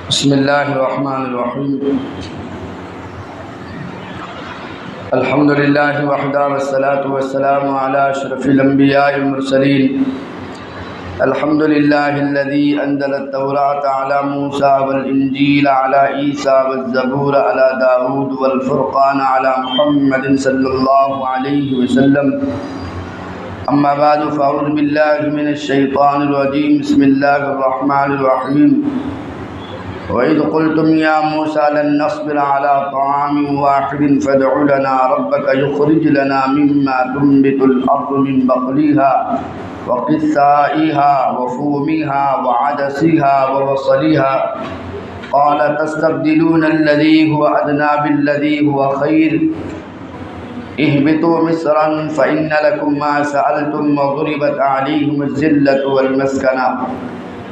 بسم اللہ الرحمن الرحیم الحمد للہ وحدہ والصلاة والسلام علی اشرف الانبیاء والمرسلین الحمد للہ الذی انزل التوراۃ علی موسیٰ والانجیل علی عیسیٰ والزبور علی داود والفرقان علی محمد صلی اللہ علیہ وسلم اما بعد فاعوذ باللہ من الشیطان الرجیم بسم اللہ الرحمن الرحیم وَإِذْ قُلْتُمْ يَا مُوسَىٰ لَن نَّصْبِرَ عَلَىٰ طَعَامٍ وَاحِدٍ فَادْعُ لَنَا رَبَّكَ يُخْرِجْ لَنَا مِمَّا تُنبِتُ الْأَرْضُ مِن بَقْلِهَا وَقِثَّائِهَا وَفُومِهَا وَعَدَسِهَا وَبَصَلِهَا قَالَ تَسْتَبْدِلُونَ الَّذِي هُوَ أَدْنَىٰ بِالَّذِي هُوَ خَيْرٌ اهْبِطُوا مِصْرًا فَإِنَّ لَكُم مَّا سَأَلْتُمْ وَضُرِبَتْ عَلَيْهِمُ الذِّلَّةُ وَالْمَسْكَنَةُ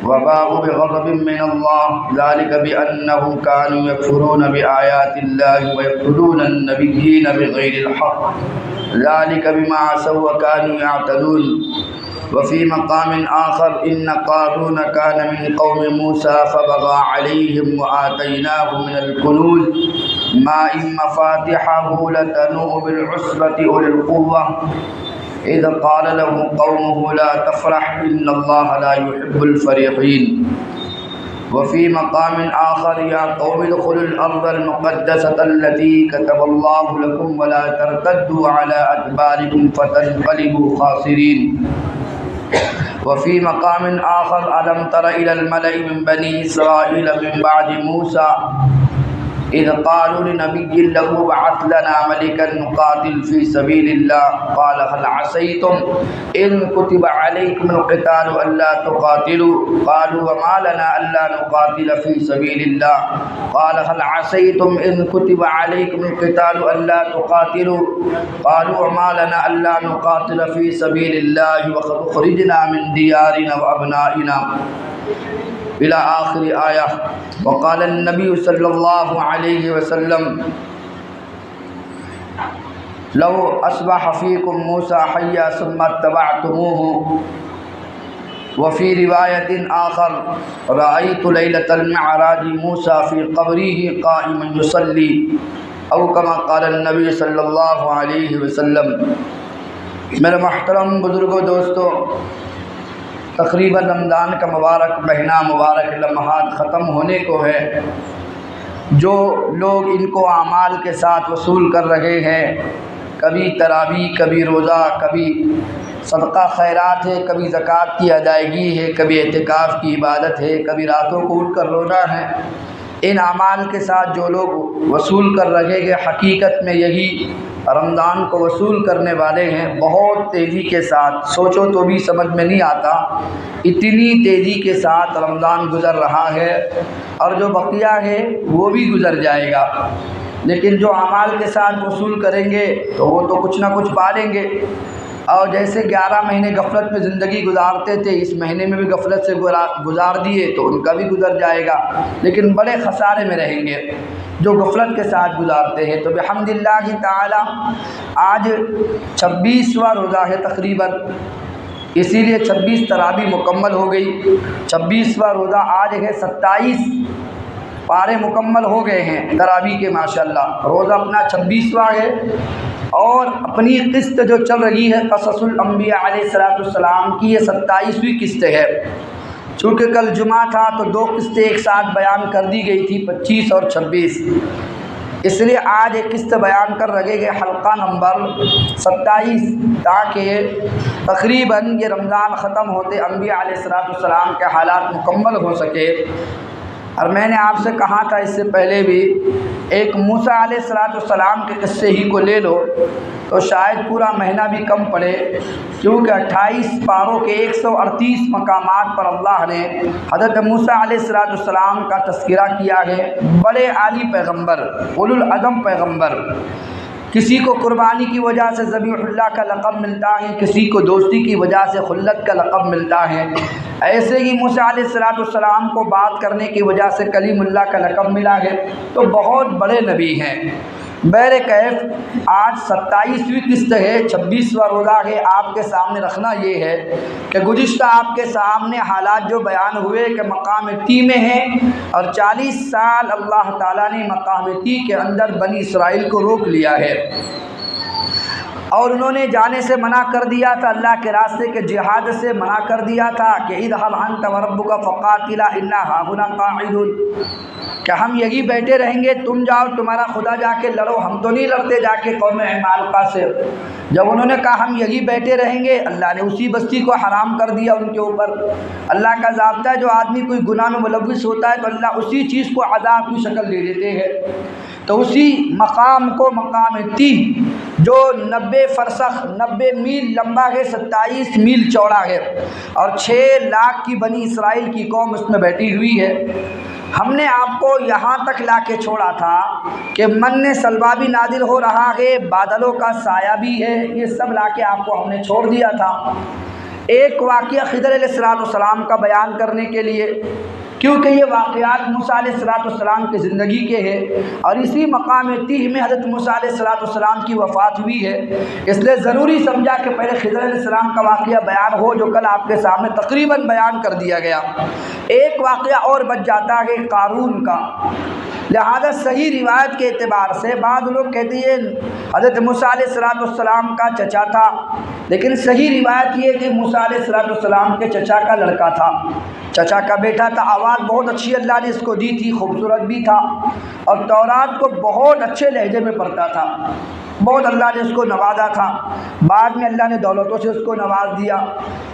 وباءوا بغضب من الله ذلك بأنهم كانوا يكفرون بآيات الله ويقتلون النبيين بغير الحق ذلك بما عصوا وكانوا يعتدون وفي مقام آخر إن قارون كان من قوم موسى فبغى عليهم وآتيناه من الكنوز ما إن مفاتحه لتنوء بالعصبة أولي القوة إذ قال له قومه لا تفرح إن الله لا يحب الفرحين وفي مقام آخر يا قوم ادخلوا الأرض المقدسة التي كتب الله لكم ولا ترتدوا على أدباركم فتنقلبوا خاسرين وفي مقام آخر ألم تر إلى الملأ من بني إسرائيل من بعد موسى إذ قالوا لنبي له ابعث لنا ملكا نقاتل في سبيل الله قال هل عسيتم إن كتب عليكم القتال ألا تقاتلوا قالوا وما لنا ألا نقاتل في سبيل الله قال هل عسيتم إن كتب عليكم القتال ألا تقاتلوا قالوا وما لنا ألا نقاتل في سبيل الله وقد أخرجنا من ديارنا وأبنائنا إلى آخر آية وقال النبي صلى الله عليه وسلم لو أصبح فيكم موسى حيا ثم اتبعتموه وفي رواية آخر رأيت ليلة المعراج موسى في قبره قائما يصلي أو كما قال النبي صلى الله عليه وسلم میرے محترم بزرگوں دوستو، تقریباً رمضان کا مبارک مہینہ مبارک لمحات ختم ہونے کو ہے۔ جو لوگ ان کو اعمال کے ساتھ وصول کر رہے ہیں، کبھی تراویح، کبھی روزہ، کبھی صدقہ خیرات ہے، کبھی زکوٰۃ کی ادائیگی ہے، کبھی اعتکاف کی عبادت ہے، کبھی راتوں کو اٹھ کر رونا ہے، ان اعمال کے ساتھ جو لوگ وصول کر رہے ہیں، حقیقت میں یہی رمضان کو وصول کرنے والے ہیں۔ بہت تیزی کے ساتھ، سوچو تو بھی سمجھ میں نہیں آتا، اتنی تیزی کے ساتھ رمضان گزر رہا ہے، اور جو بقیہ ہے وہ بھی گزر جائے گا، لیکن جو اعمال کے ساتھ وصول کریں گے تو وہ تو کچھ نہ کچھ پالیں گے۔ اور جیسے 11 مہینے غفلت میں زندگی گزارتے تھے، اس مہینے میں بھی غفلت سے گزار دیے تو ان کا بھی گزر جائے گا، لیکن بڑے خسارے میں رہیں گے جو غفلت کے ساتھ گزارتے ہیں۔ تو بحمد اللہ تعالی آج 26واں روزہ ہے تقریباً، اسی لیے 26 تراویح مکمل ہو گئی۔ 26واں روزہ آج ہے، 27 پارے مکمل ہو گئے ہیں تراویح کے، ماشاءاللہ۔ روزہ اپنا 26واں ہے، اور اپنی قسط جو چل رہی ہے قصص الانبیاء علیہ السلام کی، یہ 27ویں قسط ہے۔ چونکہ کل جمعہ تھا تو 2 قسطیں ایک ساتھ بیان کر دی گئی تھی، 25 اور 26، اس لیے آج ایک قسط بیان کر رہے گے، حلقہ نمبر 27، تاکہ تقریباً یہ رمضان ختم ہوتے انبیاء علیہ السلام کے حالات مکمل ہو سکے۔ اور میں نے آپ سے کہا تھا اس سے پہلے بھی، ایک موسیٰ علیہ السلام کے قصے ہی کو لے لو تو شاید پورا مہینہ بھی کم پڑے، کیونکہ 28 پاروں کے 138 مقامات پر اللہ نے حضرت موسیٰ علیہ السلام کا تذکرہ کیا ہے۔ بڑے عالی پیغمبر، اولو العزم پیغمبر، کسی کو قربانی کی وجہ سے ذبیح اللہ کا لقب ملتا ہے، کسی کو دوستی کی وجہ سے خلت کا لقب ملتا ہے۔ ایسے ہی موسیٰ علیہ السلام کو بات کرنے کی وجہ سے کلیم اللہ کا لقب ملا ہے۔ تو بہت بڑے نبی ہیں، بہرکیف آج 27ویں قسط ہے، 26واں روزہ ہے۔ آپ کے سامنے رکھنا یہ ہے کہ گزشتہ آپ کے سامنے حالات جو بیان ہوئے کہ مقام تی میں ہیں، اور 40 سال اللہ تعالیٰ نے مقام تی کے اندر بنی اسرائیل کو روک لیا ہے، اور انہوں نے جانے سے منع کر دیا تھا، اللہ کے راستے کے جہاد سے منع کر دیا تھا کہ اذهب انت وربک فقاتلا انا هاهنا قاعدون، کہ ہم یہی بیٹھے رہیں گے، تم جاؤ تمہارا خدا جا کے لڑو، ہم تو نہیں لڑتے جا کے قوم عمالقہ سے۔ جب انہوں نے کہا ہم یہی بیٹھے رہیں گے، اللہ نے اسی بستی کو حرام کر دیا ان کے اوپر۔ اللہ کا ضابطہ ہے، جو آدمی کوئی گناہ میں ملوث ہوتا ہے تو اللہ اسی چیز کو عذاب کی شکل دے دیتے ہیں۔ تو اسی مقام کو مقام تی، جو 90 فرسخ 90 میل لمبا ہے، 27 میل چوڑا ہے، اور 6 لاکھ کی بنی اسرائیل کی قوم اس میں بیٹھی ہوئی ہے۔ ہم نے آپ کو یہاں تک لا کے چھوڑا تھا کہ من سلوا بھی نازل ہو رہا ہے، بادلوں کا سایہ بھی ہے، یہ سب لا کے آپ کو ہم نے چھوڑ دیا تھا ایک واقعہ خضر علیہ السلام کا بیان کرنے کے لیے، کیونکہ یہ واقعات موسیٰ علیہ السلام کی زندگی کے ہیں، اور اسی مقام تیہ میں حضرت موسیٰ علیہ السلام کی وفات ہوئی ہے، اس لیے ضروری سمجھا کہ پہلے خضر علیہ السلام کا واقعہ بیان ہو، جو کل آپ کے سامنے تقریباً بیان کر دیا گیا۔ ایک واقعہ اور بچ جاتا ہے قارون کا، لہذا صحیح روایت کے اعتبار سے بعض لوگ کہتے ہیں حضرت موسیٰ علیہ السلام کا چچا تھا، لیکن صحیح روایت یہ کہ موسیٰ علیہ السلام کے چچا کا لڑکا تھا، چچا کا بیٹا تھا۔ آواز بہت اچھی اللہ نے اس کو دی تھی، خوبصورت بھی تھا، اور تورات کو بہت اچھے لہجے میں پڑھتا تھا، بہت اللہ نے اس کو نوازا تھا۔ بعد میں اللہ نے دولتوں سے اس کو نواز دیا،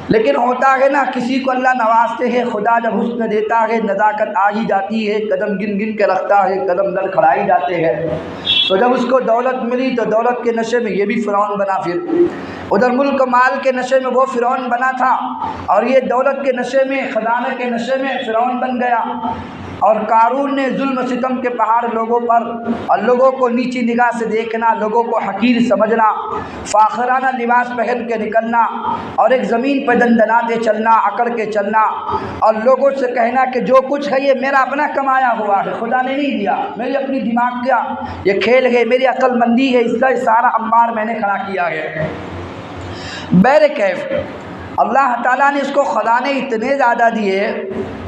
لیکن ہوتا ہے نا، کسی کو اللہ نوازتے ہیں، خدا جب حسن دیتا ہے نزاکت آ ہی جاتی ہے، قدم گن گن کے رکھتا ہے، قدم لڑکھڑائی جاتے ہیں۔ تو جب اس کو دولت ملی تو دولت کے نشے میں یہ بھی فرعون بنا، پھر ادھر ملک مال کے نشے میں وہ فرعون بنا تھا، اور یہ دولت کے نشے میں، خزانہ کے نشے میں فرعون بن گیا۔ اور قارون نے ظلم و ستم کے پہاڑ لوگوں پر، اور لوگوں کو نیچی نگاہ سے دیکھنا، لوگوں کو حقیر سمجھنا، فاخرانہ لباس پہن کے نکلنا، اور ایک زمین پہ دندناتے چلنا، اکڑ کے چلنا، اور لوگوں سے کہنا کہ جو کچھ ہے یہ میرا اپنا کمایا ہوا ہے، خدا نے نہیں دیا، میری اپنی دماغ کا یہ کھیل ہے، میری عقل مندی ہے، اس کا سارا انبار میں نے کھڑا کیا ہے۔ بہرکیف اللہ تعالیٰ نے اس کو خزانے اتنے زیادہ دیے،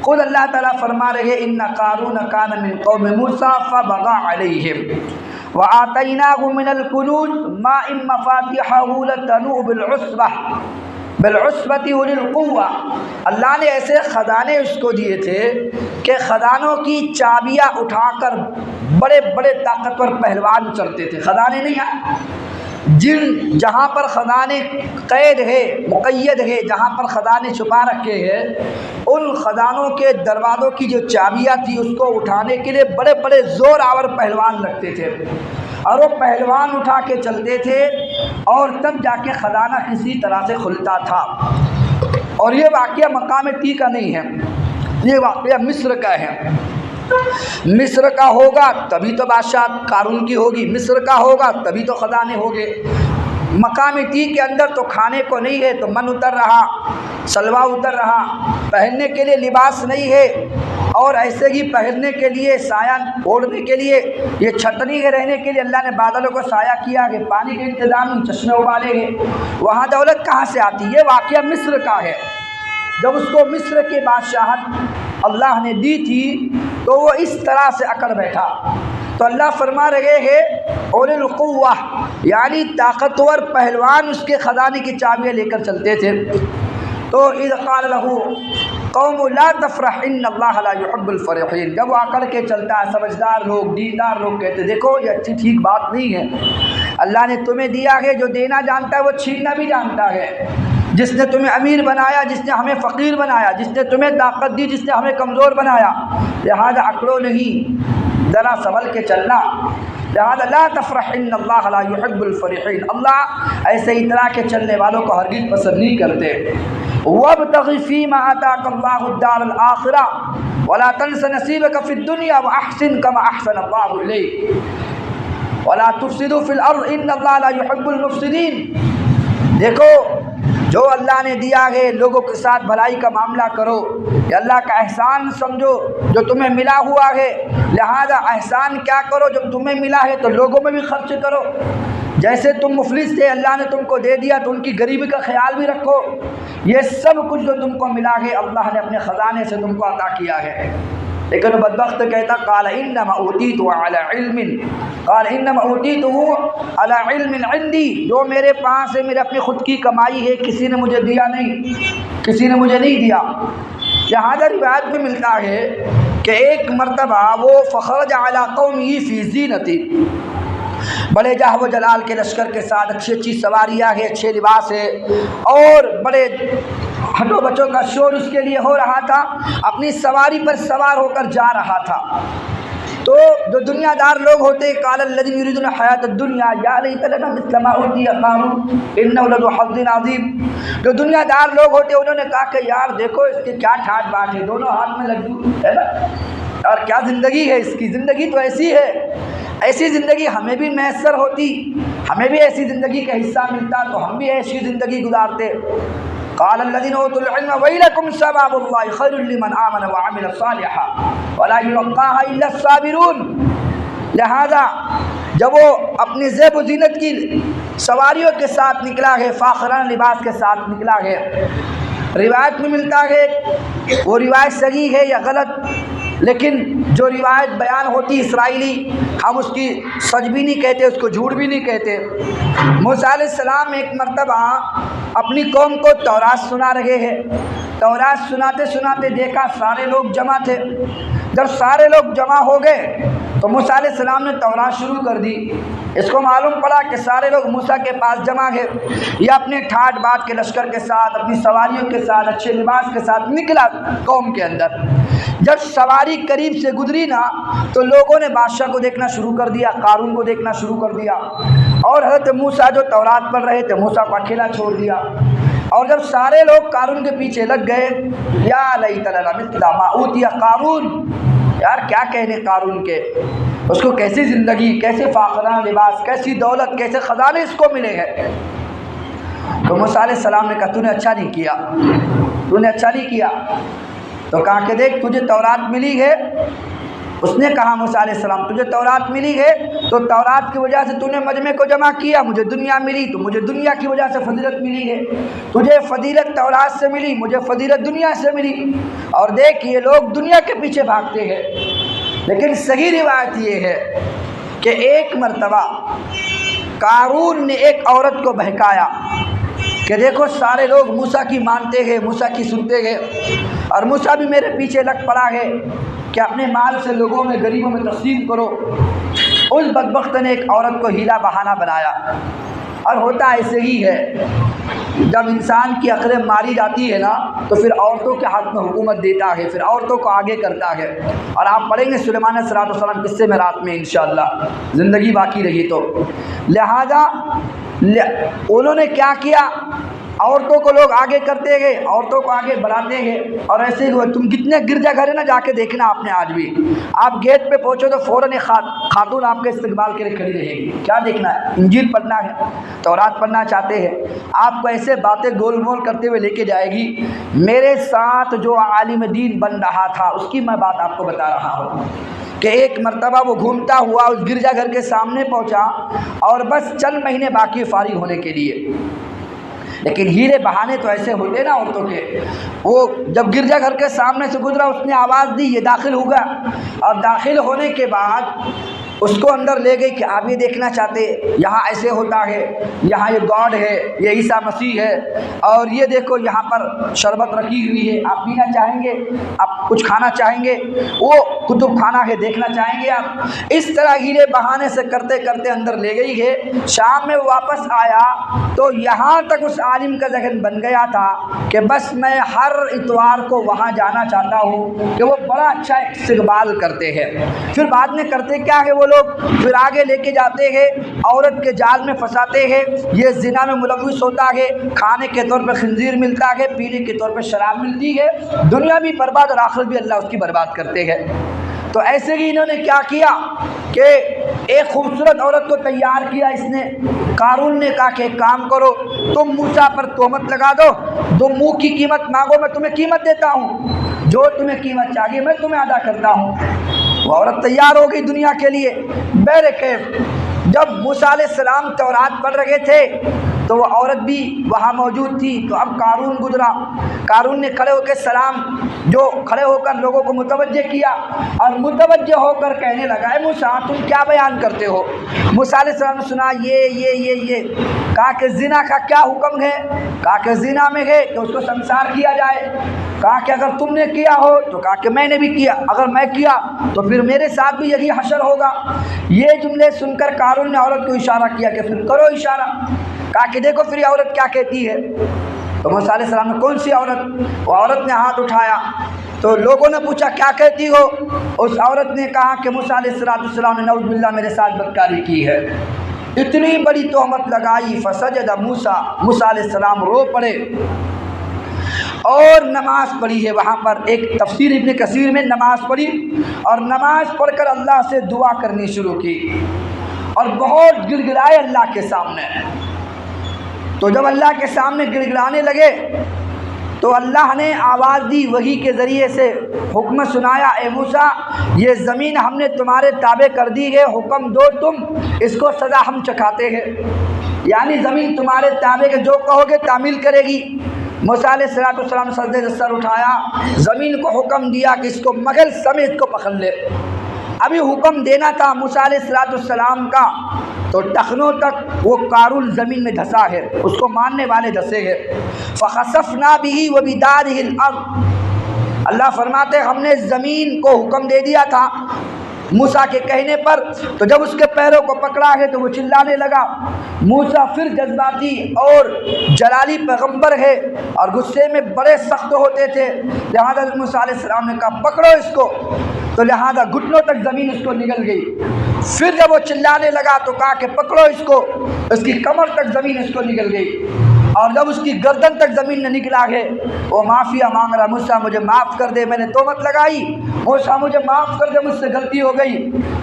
خود اللہ تعالیٰ فرما رہے ان قارون کان من قوم موسیٰ فبغى علیہم وآتیناہ من الکنوز ما ان مفاتحہ لتنوء بالعصبۃ اولی القوہ۔ اللہ نے ایسے خزانے اس کو دیے تھے کہ خزانوں کی چابیاں اٹھا کر بڑے بڑے طاقتور پہلوان چلتے تھے۔ خزانے نہیں ہیں، جہاں پر خزانے قید ہے، مقید ہے، جہاں پر خزانے چھپا رکھے ہیں، ان خزانوں کے دروازوں کی جو چابیاں تھی اس کو اٹھانے کے لیے بڑے بڑے زور آور پہلوان لگتے تھے، اور وہ پہلوان اٹھا کے چلتے تھے، اور تب جا کے خزانہ کسی طرح سے کھلتا تھا۔ اور یہ واقعہ مقام تی کا نہیں ہے، یہ واقعہ مصر کا ہے۔ مصر کا ہوگا تبھی تو بادشاہ قارون کی ہوگی، مصر کا ہوگا تبھی تو خزانے ہوگے۔ مقام تی کے اندر تو کھانے کو نہیں ہے، تو من اتر رہا، سلوا اتر رہا، پہننے کے لیے لباس نہیں ہے، اور ایسے ہی پہننے کے لیے سایہ اوڑھنے کے لیے یہ چھتنی ہے، رہنے کے لیے اللہ نے بادلوں کو سایہ کیا کہ پانی کے انتظام، چشمے ابالے گئے، وہاں دولت کہاں سے آتی؟ یہ واقعہ مصر کا ہے۔ جب اس کو مصر کے بادشاہت اللہ نے دی تھی تو وہ اس طرح سے اکڑ بیٹھا، تو اللہ فرما رہے ہیں اولی القوہ، یعنی طاقتور پہلوان اس کے خزانے کی چابیاں لے کر چلتے تھے۔ تو اذ قال له قوم لا تفرح ان اللہ لا يحب الفرحین، جب وہ اکڑ کے چلتا ہے، سمجھدار لوگ، دیندار لوگ کہتے دیکھو یہ اچھی ٹھیک بات نہیں ہے، اللہ نے تمہیں دیا ہے، جو دینا جانتا ہے وہ چھیننا بھی جانتا ہے، جس نے تمہیں امیر بنایا، جس نے ہمیں فقیر بنایا، جس نے تمہیں طاقت دی، جس نے ہمیں کمزور بنایا، لہذا اکڑو نہیں، ذرا سنبھل کے چلنا۔ لہذا لا تفرح ان اللہ لا يحب الفرحین، اللہ ایسے ہی طرح کے چلنے والوں کو ہرگز پسند نہیں کرتے۔ وابتغ فیما آتاک اللہ الدار الآخرہ ولا تنس نصیبک فی الدنیا واحسن کما احسن اللہ الیک ولا تفسدوا فی الارض ان اللہ لا يحب المفسدین۔ دیکھو جو اللہ نے دیا ہے لوگوں کے ساتھ بھلائی کا معاملہ کرو، یہ اللہ کا احسان سمجھو جو تمہیں ملا ہوا ہے، لہذا احسان کیا کرو جب تمہیں ملا ہے تو لوگوں میں بھی خرچ کرو۔ جیسے تم مفلس تھے اللہ نے تم کو دے دیا تو ان کی غریبی کا خیال بھی رکھو۔ یہ سب کچھ جو تم کو ملا ہے اللہ نے اپنے خزانے سے تم کو عطا کیا ہے۔ لیکن بدبخت کہتا قال انما اوتیتہ علی علم، قال انما اوتیتہ علی علم عندی، جو میرے پاس ہے میرے اپنی خود کی کمائی ہے، کسی نے مجھے دیا نہیں، کسی نے مجھے نہیں دیا۔ لہذا روایت میں ملتا ہے کہ ایک مرتبہ وہ فخرج علی قومہ فی زینۃ، بڑے جاہ و جلال کے لشکر کے ساتھ، اچھی اچھی سواریاں ہیں، اچھے لباس ہے، اور بڑے ہٹو بچوں کا شور اس کے لیے ہو رہا تھا، اپنی سواری پر سوار ہو کر جا رہا تھا۔ تو جو دنیا دار لوگ ہوتے قال الذین یریدون الحیاۃ الدنیا یا لیت لنا مثل ما اوتی قارون انہ لذو حظ عظیم، جو دنیا دار لوگ ہوتے انہوں نے کہا کہ یار دیکھو اس کے کیا ٹھاٹ بات ہے، دونوں ہاتھ میں لڈو ہے نا، اور کیا زندگی ہے اس کی، زندگی تو ایسی ہے، ایسی زندگی ہمیں بھی میسر ہوتی، ہمیں بھی ایسی زندگی کا حصہ ملتا تو ہم بھی ایسی زندگی گزارتے۔ قال الذين اوتوا العلم ويلكم ثواب الله خير لمن آمن وعمل صالحا ولا يلقاها الا الصابرون۔ لہذا جب وہ اپنی زیب و زینت کی سواریوں کے ساتھ نکلا ہے، فاخرانہ لباس کے ساتھ نکلا ہے، روایت میں ملتا ہے وہ روایت صحیح ہے یا غلط، لیکن جو روایت بیان ہوتی اسرائیلی ہم اس کی سچ بھی نہیں کہتے، اس کو جھوٹ بھی نہیں کہتے۔ موسیٰ علیہ السلام ایک مرتبہ اپنی قوم کو تورات سنا رہے ہیں، تورات سناتے سناتے دیکھا سارے لوگ جمع تھے، جب سارے لوگ جمع ہو گئے تو موسیٰ علیہ السلام نے تورات شروع کر دی۔ اس کو معلوم پڑا کہ سارے لوگ موسیٰ کے پاس جمع ہے، یہ اپنے ٹھاٹ بات کے لشکر کے ساتھ، اپنی سواریوں کے ساتھ، اچھے لباس کے ساتھ نکلا قوم کے اندر۔ جب سواری قریب سے گزری نا تو لوگوں نے بادشاہ کو دیکھنا شروع کر دیا، قارون کو دیکھنا شروع کر دیا، اور حضرت موسیٰ جو تورات پڑھ رہے تھے موسیٰ کو اکیلا چھوڑ دیا۔ اور جب سارے لوگ قارون کے پیچھے لگ گئے، یا لیت لنا مثل ما اوتی قارون، یار کیا کہنے قارون کے، اس کو کیسی زندگی، کیسے فاخرانہ لباس، کیسی دولت، کیسے خزانے اس کو ملے ہیں۔ تو موسیٰ علیہ السلام نے کہا تو نے اچھا نہیں کیا، تو نے اچھا نہیں کیا۔ تو کہا کہ دیکھ تجھے تورات ملی ہے، اس نے کہا موسیٰ علیہ السلام تجھے تورات ملی ہے تو تورات کی وجہ سے تو نے مجمع کو جمع کیا، مجھے دنیا ملی تو مجھے دنیا کی وجہ سے فضیلت ملی ہے، تجھے فضیلت تورات سے ملی، مجھے فضیلت دنیا سے ملی۔ اور دیکھ یہ لوگ دنیا کے پیچھے بھاگتے ہیں، لیکن صحیح روایت یہ ہے کہ ایک مرتبہ قارون نے ایک عورت کو بہکایا کہ دیکھو سارے لوگ موسیٰ کی مانتے ہیں، موسیٰ کی سنتے ہیں، اور موسیٰ بھی میرے پیچھے لگ پڑا ہے کہ اپنے مال سے لوگوں میں غریبوں میں تقسیم کرو۔ اس بدبخت نے ایک عورت کو ہیلا بہانہ بنایا، اور ہوتا ایسے ہی ہے جب انسان کی عقلیں ماری جاتی ہے نا تو پھر عورتوں کے ہاتھ میں حکومت دیتا ہے، پھر عورتوں کو آگے کرتا ہے۔ اور آپ پڑھیں گے سلیمان علیہ السلام قصے میں رات میں انشاءاللہ زندگی باقی رہی تو۔ لہذا انہوں نے کیا کیا، عورتوں کو لوگ آگے کرتے گئے، عورتوں کو آگے بڑھاتے گئے، اور ایسے ہی ہوا۔ تم کتنے گرجا گھر ہے نا جا کے دیکھنا آپ نے، آج بھی آپ گیٹ پہ پہنچو تو فوراً ایک خاتون آپ کے استقبال کے لیے کھڑی رہے گی۔ کیا دیکھنا ہے؟ انجیل پڑھنا ہے، تورات پڑھنا چاہتے ہیں، آپ کو ایسے باتیں گول مول کرتے ہوئے لے کے جائے گی۔ میرے ساتھ جو عالم دین بن رہا تھا اس کی میں بات آپ کو بتا رہا ہوں کہ ایک مرتبہ وہ گھومتا ہوا اس گرجا گھر کے سامنے پہنچا، اور بس چند مہینے باقی فارغ ہونے کے لیے، لیکن ہیلے بہانے تو ایسے ہوتے نا عورتوں کے۔ وہ جب گرجا گھر کے سامنے سے گزرا اس نے آواز دی، یہ داخل ہوگا، اور داخل ہونے کے بعد اس کو اندر لے گئی کہ آپ یہ دیکھنا چاہتے یہاں ایسے ہوتا ہے، یہاں یہ گاڈ ہے، یہ عیسیٰ مسیح ہے، اور یہ دیکھو یہاں پر شربت رکھی ہوئی ہے، آپ پینا چاہیں گے، آپ کچھ کھانا چاہیں گے، وہ کتب خانہ ہے دیکھنا چاہیں گے آپ۔ اس طرح ہیلے بہانے سے کرتے کرتے اندر لے گئی ہے۔ شام میں واپس آیا تو یہاں تک اس عالم کا ذہن بن گیا تھا کہ بس میں ہر اتوار کو وہاں جانا چاہتا ہوں، کہ وہ بڑا اچھا استقبال کرتے ہیں۔ پھر بعد میں کرتے کیا ہے وہ لوگ، پھر آگے لے کے جاتے ہیں، عورت کے جال میں پھنساتے ہیں، یہ زنا میں ملوث ہوتا ہے، کھانے کے طور پہ خنزیر ملتا ہے، پینے کے طور پہ شراب ملتی ہے، دنیا بھی برباد اور آخرت بھی اللہ اس کی برباد کرتے ہیں۔ تو ایسے ہی انہوں نے کیا کیا، کہ ایک خوبصورت عورت کو تیار کیا اس نے، قارون نے کہا کہ ایک کام کرو، تم موسیٰ پر تہمت لگا دو، تم منہ کی قیمت مانگو، میں تمہیں قیمت دیتا ہوں، جو تمہیں قیمت چاہیے میں تمہیں ادا کرتا ہوں۔ وہ عورت تیار ہو گئی دنیا کے لیے۔ بہرکیف جب موسیٰ علیہ السلام تورات پڑھ رہے تھے تو وہ عورت بھی وہاں موجود تھی، تو اب قارون گزرا، قارون نے کھڑے ہو کے سلام جو کھڑے ہو کر لوگوں کو متوجہ کیا اور متوجہ ہو کر کہنے لگا، اے موسیٰ تم کیا بیان کرتے ہو؟ موسیٰ علیہ السلام نے سنا یہ کہا کہ زنا کا کیا حکم ہے؟ کہا کہ زنا میں ہے کہ اس کو سنسار کیا جائے۔ کہا کہ اگر تم نے کیا ہو تو کہا کہ میں نے بھی کیا، اگر میں کیا تو پھر میرے ساتھ بھی یہی حشر ہوگا۔ یہ جملے سن کر قارون نے عورت کو اشارہ کیا کہ پھر کرو اشارہ۔ کہا کہ دیکھو پھر یہ عورت کیا کہتی ہے۔ تو موسیٰ علیہ السلام نے کون سی عورت؟ وہ عورت نے ہاتھ اٹھایا تو لوگوں نے پوچھا کیا کہتی ہو؟ اس عورت نے کہا کہ موسیٰ علیہ السلام نے نعوذ باللہ میرے ساتھ بدکاری کی ہے۔ اتنی بڑی تہمت لگائی، فسجد موسیٰ، موسیٰ علیہ السلام رو پڑے اور نماز پڑھی ہے۔ وہاں پر ایک تفسیر ابن کثیر میں نماز پڑھی اور نماز پڑھ کر اللہ سے دعا کرنی شروع کی اور بہت گڑ گڑائے اللہ کے سامنے۔ تو جب اللہ کے سامنے گڑ گڑانے لگے تو اللہ نے آواز دی، وحی کے ذریعے سے حکم سنایا، اے موسیٰ یہ زمین ہم نے تمہارے تابع کر دی ہے، حکم دو تم، اس کو سزا ہم چکھاتے ہیں۔ یعنی زمین تمہارے تابع کے جو کہو گے تعمیل کرے گی۔ موسیٰ علیہ السلام نے سجدے سے سر اٹھایا، زمین کو حکم دیا کہ اس کو مغل سمیت کو پکڑ لے۔ ابھی حکم دینا تھا موسیٰ علیہ السلام کا تو ٹخنوں تک وہ قارون زمین میں دھسا ہے، اس کو ماننے والے دھسے ہیں۔ فَخَسَفْنَا بِهِ وَبِدَارِهِ الْأَرْضِ، اللہ فرماتے ہیں ہم نے زمین کو حکم دے دیا تھا موسیٰ کے کہنے پر، تو جب اس کے پیروں کو پکڑا ہے تو وہ چلانے لگا۔ موسیٰ پھر جذباتی اور جلالی پیغمبر ہے اور غصے میں بڑے سخت ہوتے تھے، لہذا موسیٰ علیہ السلام نے کہا پکڑو اس کو، تو لہذا گھٹنوں تک زمین اس کو نگل گئی۔ پھر جب وہ چلانے لگا تو کہا کہ پکڑو اس کو، اس کی کمر تک زمین اس کو نگل گئی اور جب اس کی گردن تک زمین نے نکلا ہے وہ معافیا مانگ رہا، موسیٰ مجھے معاف کر دے، میں نے تہمت لگائی، موسیٰ مجھے معاف کر دے، مجھ سے غلطی ہو گئی۔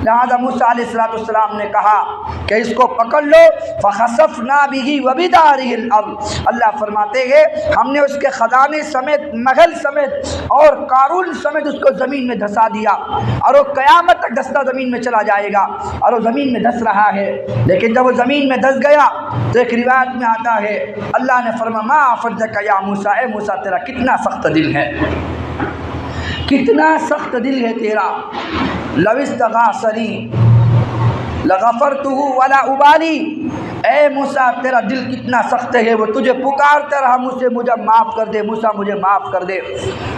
لہذا موسیٰ علیہ السلام نے کہا کہ اس کو پکڑ لو، فَخَسَفْنَا بِهِ وَبِدَارِهِ الْأَرْضِ، اللہ فرماتے ہیں ہم نے اس کے خزانے سمیت، مغل سمیت اور قارون سمیت اس کو زمین میں دھسا دیا اور وہ قیامت تک دھستا زمین میں چلا جائے گا اور وہ زمین میں دھس رہا ہے۔ لیکن جب وہ زمین میں دھس گیا تو ایک روایت میں آتا ہے اللہ نے فرمایا ما فجک یا موسیٰ، اے موسیٰ تیرا کتنا سخت دل ہے، کتنا سخت دل ہے تیرا، لو استغاثنی لغفرتہ ولا ابالی، اے موسیٰ تیرا دل کتنا سخت ہے، وہ تجھے پکارتا رہا مجھ سے مجھے معاف کر دے، موسیٰ مجھے معاف کر دے۔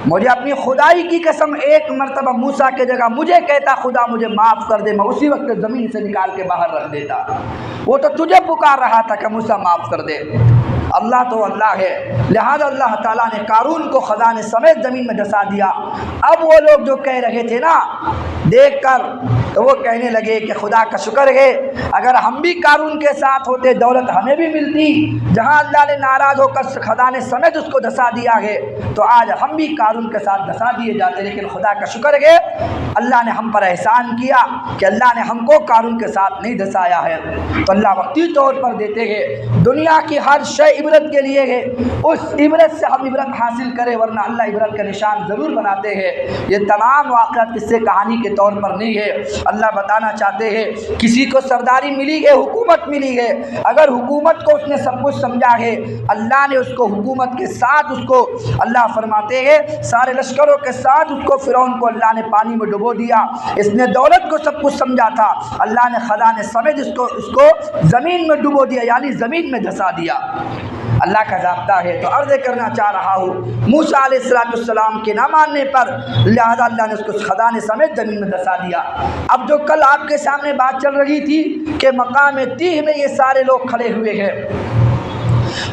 مجھے اپنی خدائی کی قسم ایک مرتبہ موسیٰ کے جگہ مجھے کہتا خدا مجھے معاف کر دے، میں اسی وقت زمین سے نکال کے باہر رکھ دیتا، وہ تو تجھے پکار رہا تھا کہ موسیٰ معاف کر دے۔ اللہ تو اللہ ہے، لہذا اللہ تعالیٰ نے قارون کو خزانے سمیت زمین میں دھسا دیا۔ اب وہ لوگ جو کہہ رہے تھے نا دیکھ کر تو وہ کہنے لگے کہ خدا کا شکر ہے اگر ہم بھی قارون کے ساتھ ہوتے دولت ہمیں بھی ملتی، جہاں اللہ نے ناراض ہو کر خزانے سمیت اس کو دھسا دیا ہے تو آج ہم بھی قارون کے ساتھ دھسا دیے جاتے، لیکن خدا کا شکر ہے اللہ نے ہم پر احسان کیا کہ اللہ نے ہم کو قارون کے ساتھ نہیں دھسایا ہے۔ تو اللہ وقتی طور پر دیتے ہیں، دنیا کی ہر شے عبرت کے لیے ہے، اس عبرت سے ہم عبرت حاصل کریں، ورنہ اللہ عبرت کا نشان ضرور بناتے ہیں۔ یہ تمام واقعات قصے کہانی کے طور پر نہیں ہے، اللہ بتانا چاہتے ہیں کسی کو سرداری ملی ہے، حکومت ملی ہے، اگر حکومت کو اس نے سب کچھ سمجھا ہے، اللہ نے اس کو حکومت کے ساتھ اس کو اللہ فرماتے ہیں سارے لشکروں کے ساتھ اس کو فرعون کو اللہ نے پانی میں ڈبو دیا۔ اس نے دولت کو سب کچھ سمجھا تھا، اللہ نے خزانے سمیت اس کو زمین میں ڈبو دیا، یعنی زمین میں دھسا دیا۔ اللہ کا ضابطہ ہے۔ تو عرض کرنا چاہ رہا ہوں موسیٰ علیہ السلام کے نہ ماننے پر لہذا اللہ نے اس کو خزانے سمیت زمین میں دھسا دیا۔ اب جو کل آپ کے سامنے بات چل رہی تھی کہ مقام تیہ میں یہ سارے لوگ کھڑے ہوئے ہیں،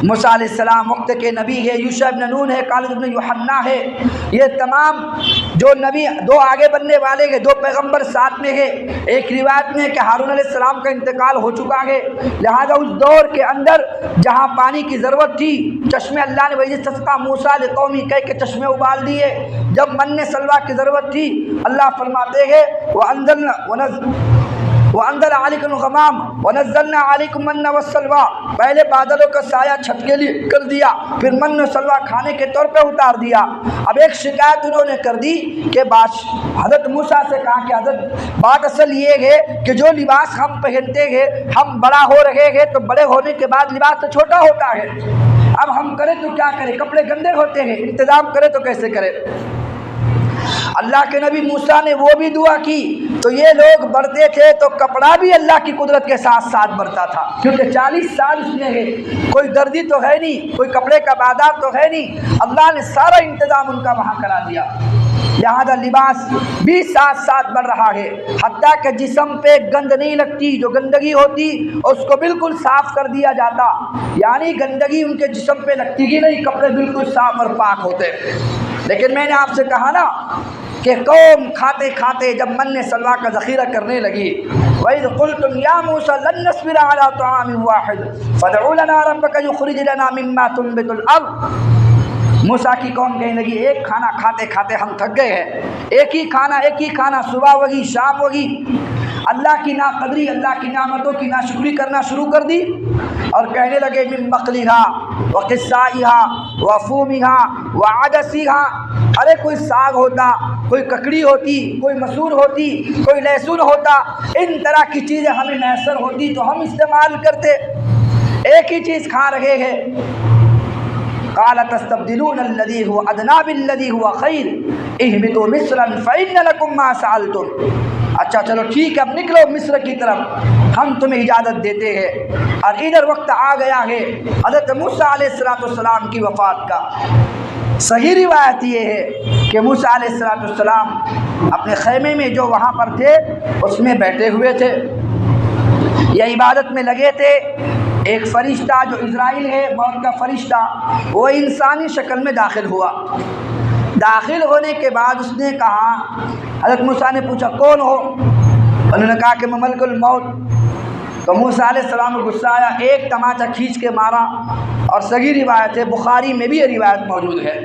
موسیٰ علیہ السلام وقت کے نبی ہے، یوشع ابن نون ہے، کالد ابن یوحنا ہے، یہ تمام جو نبی دو آگے بننے والے ہیں، دو پیغمبر ساتھ میں ہے۔ ایک روایت میں ہے کہ ہارون علیہ السلام کا انتقال ہو چکا ہے، لہذا اس دور کے اندر جہاں پانی کی ضرورت تھی چشمے اللہ نے وَإِذِ اسْتَسْقَىٰ مُوسَىٰ لِقَوْمِهِ کہہ کے چشمے ابال دیے، جب من سلوا کی ضرورت تھی اللہ فرماتے ہیں وَأَنزَلْنَا وَأَنزَلَ عَلَيْكُمُ الْغَمَامَ وَنَزَّلْنَا عَلَيْكُمُ الْمَنَّ وَالسَّلْوَىٰ، پہلے بادلوں کا سایہ چھت کے لیے کر دیا، پھر من و سلوہ کھانے کے طور پہ اتار دیا۔ اب ایک شکایت انہوں نے کر دی کہ حضرت موسیٰ سے کہا کہ حضرت بات اصل یہ ہے کہ جو لباس ہم پہنتے ہیں، ہم بڑا ہو رہے ہیں تو بڑے ہونے کے بعد لباس تو چھوٹا ہوتا ہے، اب ہم کریں تو کیا کریں، کپڑے گندے ہوتے ہیں، انتظام کریں تو کیسے کریں۔ اللہ کے نبی موسیٰ نے وہ بھی دعا کی تو یہ لوگ بڑھتے تھے تو کپڑا بھی اللہ کی قدرت کے ساتھ ساتھ بڑھتا تھا، کیونکہ 40 سال اس میں ہے، کوئی دردی تو ہے نہیں، کوئی کپڑے کا بازار تو ہے نہیں، اللہ نے سارا انتظام ان کا وہاں کرا دیا، لہذا لباس بھی ساتھ ساتھ بڑھ رہا ہے، حتیٰ کہ جسم پہ گند نہیں لگتی، جو گندگی ہوتی اس کو بالکل صاف کر دیا جاتا، یعنی گندگی ان کے جسم پہ لگتی ہی نہیں، کپڑے بالکل صاف اور پاک ہوتے۔ لیکن میں نے آپ سے کہا نا کہ قوم کھاتے کھاتے جب من سلوہ کا ذخیرہ کرنے لگی، وَإِذْ قُلْتُمْ يَا مُوسَىٰ لَن نَّصْبِرَ عَلَىٰ طَعَامٍ وَاحِدٍ فَادْعُ لَنَا رَبَّكَ يُخْرِجْ لَنَا مِمَّا تُنبِتُ الْأَرْضُ۔ موسیٰ کی قوم کہنے لگی ایک کھانا کھاتے کھاتے ہم تھک گئے ہیں، ایک ہی کھانا صبح ہوگی شام ہوگی، اللہ کی ناقدری، اللہ کی نعمتوں کی ناشکری کرنا شروع کر دی، اور کہنے لگے من بقلها وقصائها وفومها وعدسها، ارے کوئی ساگ ہوتا، کوئی ککڑی ہوتی، کوئی مسور ہوتی، کوئی لہسن ہوتا، ان طرح کی چیزیں ہمیں میسر ہوتی تو ہم استعمال کرتے، ایک ہی چیز کھا رہے ہیں۔ قال تستبدلون الذي هو ادنى بالذي هو خير اهبطوا مصرا فان لكم ما سألتم۔ اچھا چلو ٹھیک ہے، اب نکلو مصر کی طرف، ہم تمہیں اجازت دیتے ہیں۔ اور ادھر وقت آ گیا ہے حضرت موسیٰ علیہ السلام کی وفات کا۔ صحیح روایت یہ ہے کہ موسیٰ علیہ السلام اپنے خیمے میں جو وہاں پر تھے اس میں بیٹھے ہوئے تھے یا عبادت میں لگے تھے، ایک فرشتہ جو اسرائیل ہے موت کا فرشتہ، وہ انسانی شکل میں داخل ہوا۔ داخل ہونے کے بعد اس نے کہا، حضرت موسیٰ نے پوچھا کون ہو؟ انہوں نے کہا کہ میں ملک الموت۔ تو موسیٰ علیہ السلام کو غصہ آیا، ایک تماچا کھینچ کے مارا، اور صحیح روایت ہے، بخاری میں بھی یہ روایت موجود ہے،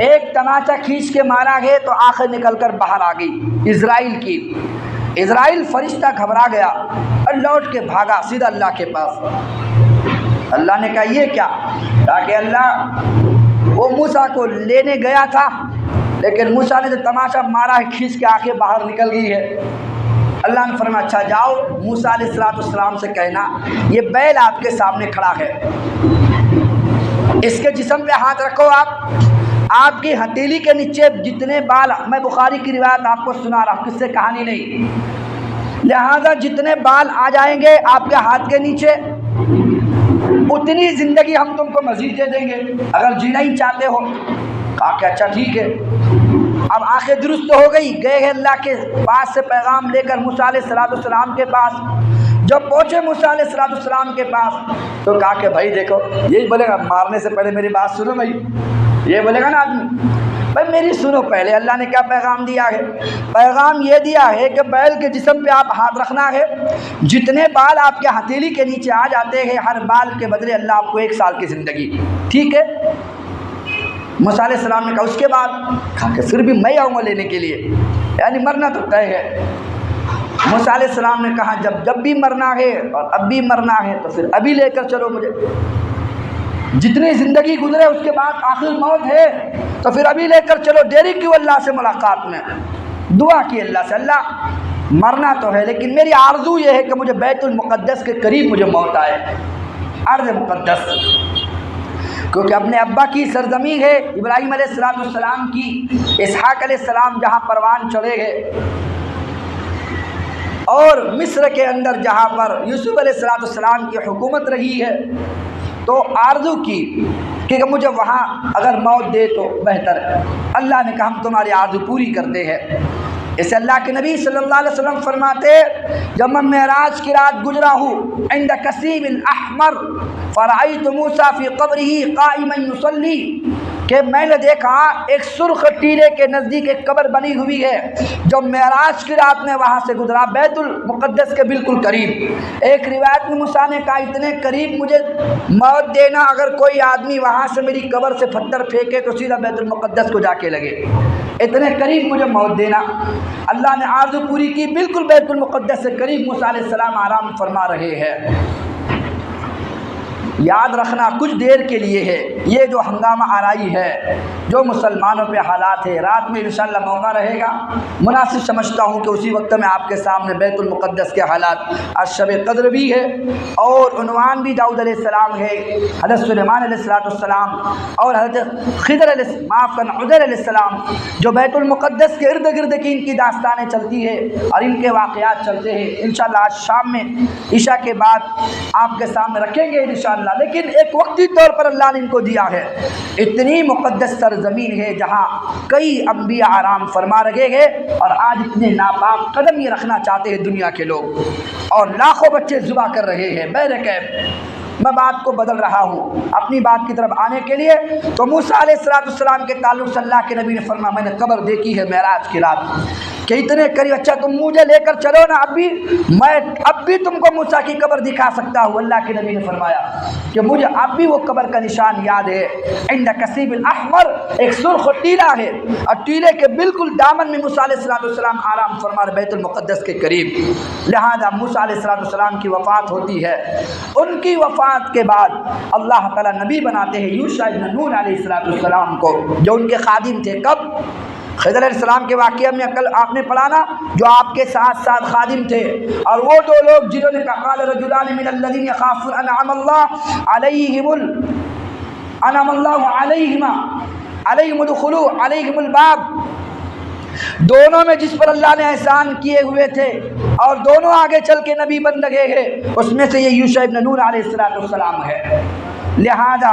ایک تماچا کھینچ کے مارا گیا تو آنکھیں نکل کر باہر آ گئی اسرائیل کی۔ اسرائیل فرشتہ گھبرا گیا اور لوٹ کے بھاگا سیدھا اللہ کے پاس۔ اللہ نے کہا یہ کیا؟ تاکہ اللہ وہ موسیٰ کو لینے گیا تھا، لیکن موسیٰ نے جو تماشا مارا ہے کھینچ کے آنکھیں باہر نکل گئی ہے۔ اللہ نے فرمایا اچھا جاؤ موسیٰ علیہ السلام سے کہنا یہ بیل آپ کے سامنے کھڑا ہے، اس کے جسم پہ ہاتھ رکھو، آپ کی ہتھیلی کے نیچے جتنے بال، میں بخاری کی روایت آپ کو سنا رہا ہوں، کس سے کہانی نہیں، لہذا جتنے بال آ جائیں گے آپ کے ہاتھ کے نیچے اتنی زندگی ہم تم کو مزید دے دیں گے اگر جینا ہی چاہتے ہو۔ کہا کہ اچھا ٹھیک ہے۔ اب آنکھیں درست ہو گئی، گئے ہیں اللہ کے پاس سے پیغام لے کر موسیٰ علیہ السلام کے پاس۔ جب پہنچے موسیٰ علیہ السلام کے پاس تو کہا کہ بھائی دیکھو، یہی بولے گا مارنے سے پہلے میری بات سنو بھائی، یہ بولے گا نا آدمی، بھائی میری سنو پہلے اللہ نے کیا پیغام دیا ہے۔ پیغام یہ دیا ہے کہ بیل کے جسم پہ آپ ہاتھ رکھنا ہے، جتنے بال آپ کے ہتھیلی کے نیچے آ جاتے ہیں ہر بال کے بدلے اللہ آپ کو 1 سال کی زندگی، ٹھیک ہے۔ موسیٰ علیہ السلام نے کہا اس کے بعد؟ کہا کہ پھر بھی میں آؤں گا لینے کے لیے، یعنی مرنا تو طے ہے۔ موسیٰ علیہ السلام نے کہا جب بھی مرنا ہے اور اب بھی مرنا ہے تو پھر ابھی لے کر چلو مجھے، جتنی زندگی گزرے اس کے بعد آخر موت ہے تو پھر ابھی لے کر چلو، دیری کیوں اللہ سے ملاقات میں؟ دعا کی اللہ سے، اللہ مرنا تو ہے لیکن میری آرزو یہ ہے کہ مجھے بیت المقدس کے قریب مجھے موت آئے، ارض مقدس، کیونکہ اپنے ابا کی سرزمین ہے ابراہیم علیہ السلام کی، اسحاق علیہ السلام جہاں پروان چڑھے گئے، اور مصر کے اندر جہاں پر یوسف علیہ السلام کی حکومت رہی ہے، تو آرزو کی کہ مجھے وہاں اگر موت دے تو بہتر ہے۔ اللہ نے کہا ہم تمہاری آرزو پوری کرتے ہیں۔ اسے اللہ کے نبی صلی اللہ علیہ وسلم فرماتے جب میں معراج کی رات گزرا ہوں عند کثیب الاحمر فرأیت موسیٰ فی قبرہ قائما یصلی، کہ میں نے دیکھا ایک سرخ ٹیلے کے نزدیک ایک قبر بنی ہوئی ہے جو معراج کی رات میں وہاں سے گزرا، بیت المقدس کے بالکل قریب۔ ایک روایت میں موسیٰ نے کہا اتنے قریب مجھے موت دینا، اگر کوئی آدمی وہاں سے میری قبر سے پتھر پھینکے تو سیدھا بیت المقدس کو جا کے لگے، اتنے قریب مجھے موت دینا۔ اللہ نے آرزو پوری کی، بالکل بیت المقدس سے قریب موسیٰ علیہ السلام آرام فرما رہے ہیں۔ یاد رکھنا کچھ دیر کے لیے ہے، یہ جو ہنگامہ آرائی ہے، جو مسلمانوں پہ حالات ہے، رات میں انشاءاللہ موقع رہے گا، مناسب سمجھتا ہوں کہ اسی وقت میں آپ کے سامنے بیت المقدس کے حالات، آج شب قدر بھی ہے اور عنوان بھی داؤد علیہ السلام ہے، حضرت سلیمان علیہ السلام اور حضرت خضر عزیر علیہ السلام، جو بیت المقدس کے ارد گرد کی ان کی داستانیں چلتی ہے اور ان کے واقعات چلتے ہیں، انشاءاللہ آج شام میں عشاء کے بعد آپ کے سامنے رکھیں گے انشاءاللہ۔ لیکن ایک وقتی طور پر اللہ نے ان کو دیا ہے، اتنی مقدس سرزمین ہے جہاں کئی انبیاء آرام فرما رہے ہیں، اور آج اتنے ناپاک قدم یہ رکھنا چاہتے ہیں دنیا کے لوگ، اور لاکھوں بچے ذبح کر رہے ہیں۔ بہرکیف میں بات کو بدل رہا ہوں اپنی بات کی طرف آنے کے لیے، تو موسیٰ علیہ السلام کے تعلق سے اللہ کے نبی نے فرمایا میں نے قبر دیکھی ہے معراج کی رات کہ اتنے قریب، اچھا تم مجھے لے کر چلو نا، میں اب بھی تم کو موسیٰ کی قبر دکھا سکتا ہوں۔ اللہ کے نبی نے فرمایا کہ مجھے اب بھی وہ قبر کا نشان یاد ہے، عند کثیب الاحمر، ایک سرخ ٹیلا ہے، اور ٹیلے کے بالکل دامن میں موسیٰ علیہ السلام آرام فرما رہے بیت المقدس کے قریب۔ لہذا موسیٰ علیہ السلام کی وفات ہوتی ہے، ان کی وفات کے بعد اللہ تعالیٰ نبی بناتے ہیں یوشع ابن نون علیہ السلام کو، جو ان کے خادم تھے۔ کب؟ خضر علیہ السلام کے واقعہ میں کل آپ نے پڑھا نا، جو آپ کے ساتھ ساتھ خادم تھے، اور وہ دو لوگ جنہوں نے کہا قال رجلان من الذین یخافون انعم اللہ علیہم ادخلوا علیہم الباب، دونوں میں جس پر اللہ نے احسان کیے ہوئے تھے اور دونوں آگے چل کے نبی بن لگے ہیں، اس میں سے یہ یوشع ابن نون علیہ السلام ہے۔ لہذا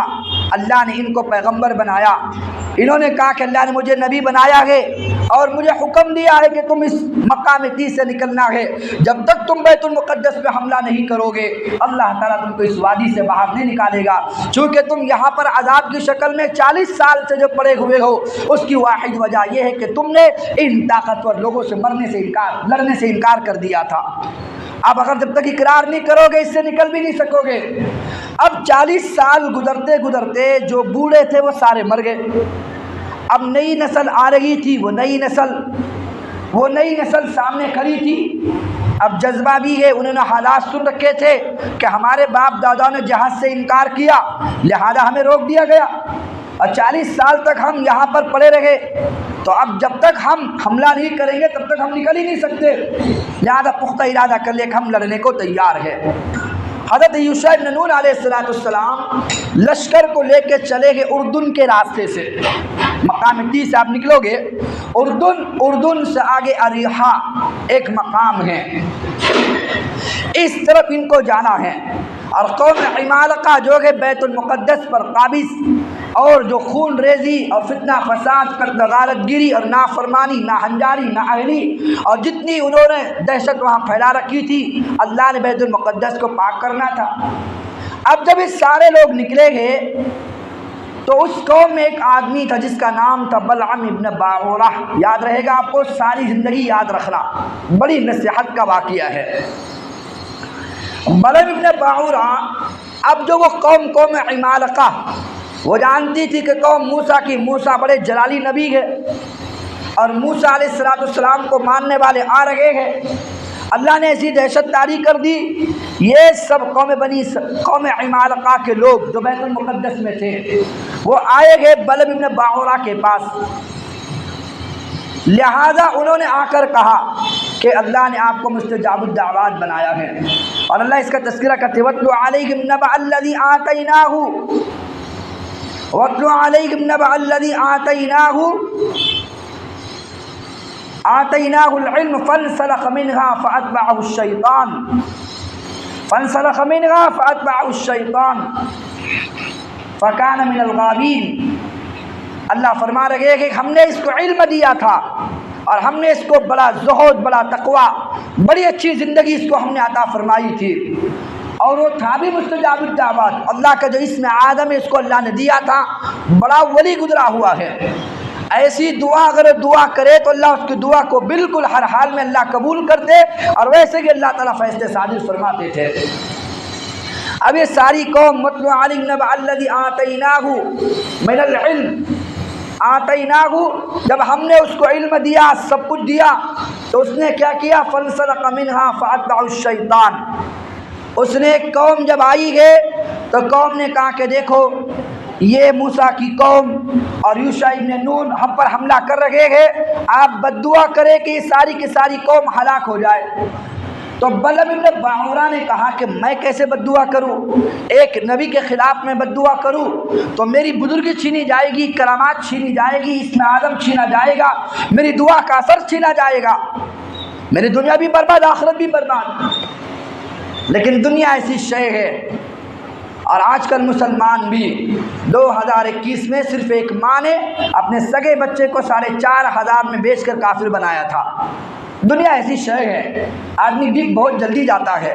اللہ نے ان کو پیغمبر بنایا، انہوں نے کہا کہ اللہ نے مجھے نبی بنایا ہے اور مجھے حکم دیا ہے کہ تم اس مقام تیز سے نکلنا ہے، جب تک تم بیت المقدس پہ حملہ نہیں کرو گے اللہ تعالیٰ تم کو اس وادی سے باہر نہیں نکالے گا، چونکہ تم یہاں پر عذاب کی شکل میں 40 سال سے جو پڑے ہوئے ہو، اس کی واحد وجہ یہ ہے کہ تم نے ان طاقتور لوگوں سے لڑنے سے انکار کر دیا تھا۔ اب اگر جب تک اقرار نہیں کرو گے اس سے نکل بھی نہیں سکو گے۔ اب 40 سال گزرتے گزرتے جو بوڑھے تھے وہ سارے مر گئے، اب نئی نسل آ رہی تھی، وہ نئی نسل سامنے کھڑی تھی۔ اب جذبہ بھی ہے، انہوں نے حالات سن رکھے تھے کہ ہمارے باپ دادا نے جہاد سے انکار کیا، لہذا ہمیں روک دیا گیا اور 40 سال تک ہم یہاں پر پڑے رہے، تو اب جب تک ہم حملہ نہیں کریں گے تب تک ہم نکل ہی نہیں سکتے، لہذا پختہ ارادہ کر لے کہ ہم لڑنے کو تیار ہے۔ حضرت یوشع ابن نون علیہ السلام لشکر کو لے کے چلے گئے اردن کے راستے سے، مقام تی سے آپ نکلو گے، اردن سے آگے اریحا ایک مقام ہے، اس طرف ان کو جانا ہے، اور قوم عمالقہ جو کہ بیت المقدس پر قابض اور جو خون ریزی اور فتنہ فساد، قتل غارت گیری اور نافرمانی، ناہنجاری، نااہلی اور جتنی انہوں نے دہشت وہاں پھیلا رکھی تھی، اللہ نے بیت المقدس کو پاک کرنا تھا۔ اب جب اس سارے لوگ نکلے گئے تو اس قوم میں ایک آدمی تھا جس کا نام تھا بلعم ابن باعورہ، یاد رہے گا آپ کو، ساری زندگی یاد رکھنا، بڑی نصیحت کا واقعہ ہے۔ بلعم ابن باعورہ، اب جو وہ قوم عمالقہ، وہ جانتی تھی کہ قوم موسیٰ بڑے جلالی نبی ہے اور موسیٰ علیہ السلام کو ماننے والے آ رہے ہیں، اللہ نے ایسی دہشت طاری کر دی، یہ سب قوم عمالقہ کے لوگ جو بیت المقدس میں تھے وہ آئے گئے بلعم ابن باعورہ کے پاس، لہذا انہوں نے آ کر کہا کہ اللہ نے آپ کو مستجاب الدعوات بنایا ہے، اور اللہ اس کا تذکرہ کرتے وَاتْلُ عَلَيْهِمْ نَبَأَ الَّذِي آتَيْنَاهُ الْعِلْمَ فَانْسَلَخَ مِنْهَا فَأَتْبَعَهُ الشَّيْطَانُ فَكَانَ مِنَ الْغَاوِينَ۔ اللہ فرما رہے ہیں کہ ہم نے اس کو علم دیا تھا اور ہم نے اس کو بڑا زہد، بڑا تقوی، بڑی اچھی زندگی اس کو ہم نے عطا فرمائی تھی، اور وہ تھا بھی مستجاب الدعوات، اللہ کا جو اسم آدم ہے اس کو اللہ نے دیا تھا، بڑا ولی گزرا ہوا ہے۔ ایسی دعا اگر دعا کرے تو اللہ اس کی دعا کو بالکل ہر حال میں اللہ قبول کرتے، اور ویسے کہ اللہ تعالیٰ فیصلے صادر فرماتے تھے۔ اب یہ ساری قوم متلو علیہم نبأ الذی آتیناہ من العلم، آتیناہ، جب ہم نے اس کو علم دیا، سب کچھ دیا، تو اس نے کیا کیا؟ فانسلخ منہا فاتبعہ الشیطان، اس نے قوم جب آئی ہے تو قوم نے کہا کہ دیکھو یہ موسیٰ کی قوم اور یوشع ابن نون ہم پر حملہ کر رہے ہیں، آپ بد دعا کریں کہ یہ ساری کی ساری قوم ہلاک ہو جائے۔ تو بلعم ابن باعورہ نے کہا کہ میں کیسے بد دعا کروں؟ ایک نبی کے خلاف میں بد دعا کروں تو میری بزرگی چھینی جائے گی، کرامات چھینی جائے گی، اسم اعظم چھینا جائے گا، میری دعا کا اثر چھینا جائے گا، میری دنیا بھی برباد، آخرت بھی برباد۔ لیکن دنیا ایسی شے ہے، اور آج کل مسلمان بھی 2021 میں صرف ایک ماں نے اپنے سگے بچے کو 4,500 میں بیچ کر کافر بنایا تھا۔ دنیا ایسی شے ہے، آدمی بھی بہت جلدی جاتا ہے،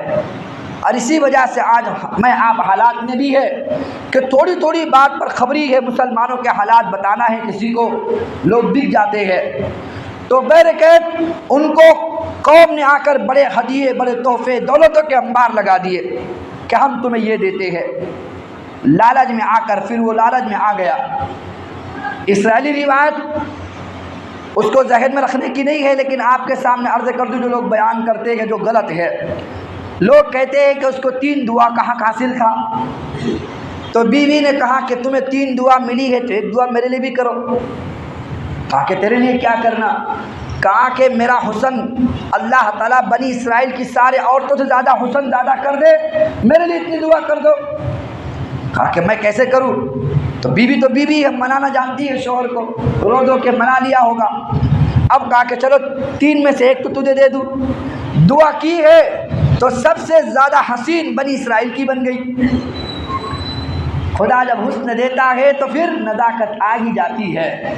اور اسی وجہ سے آج میں آپ حالات میں بھی ہے کہ تھوڑی تھوڑی بات پر خبری ہے، مسلمانوں کے حالات بتانا ہے کسی کو، لوگ بک جاتے ہیں۔ تو بہرکیف ان کو قوم نے آ کر بڑے ہدیے، بڑے تحفے، دولتوں کے انبار لگا دیے کہ ہم تمہیں یہ دیتے ہیں۔ لالچ میں آ کر پھر وہ لالچ میں آ گیا۔ اسرائیلی روایت اس کو ذہن میں رکھنے کی نہیں ہے، لیکن آپ کے سامنے عرض کر دوں جو لوگ بیان کرتے ہیں جو غلط ہے۔ لوگ کہتے ہیں کہ اس کو 3 دعا کا حق حاصل تھا، تو بیوی نے کہا کہ تمہیں 3 دعا ملی ہے تو 1 دعا میرے لیے بھی کرو۔ کہا کہ تیرے لیے کیا کرنا؟ کہا کہ میرا حسن اللہ تعالیٰ بنی اسرائیل کی سارے عورتوں سے زیادہ حسن زیادہ کر دے، میرے لیے اتنی دعا کر دو۔ کہا کہ میں کیسے کروں؟ تو بیوی تو بیوی ہے، منانا جانتی ہے شوہر کو، رو دو کہ منا لیا ہوگا۔ اب کہا کہ چلو 3 میں سے 1 تو تجھے دے دوں۔ دعا کی ہے تو سب سے زیادہ حسین بنی اسرائیل کی بن گئی۔ خدا جب حسن دیتا ہے تو پھر نزاکت آ ہی جاتی ہے۔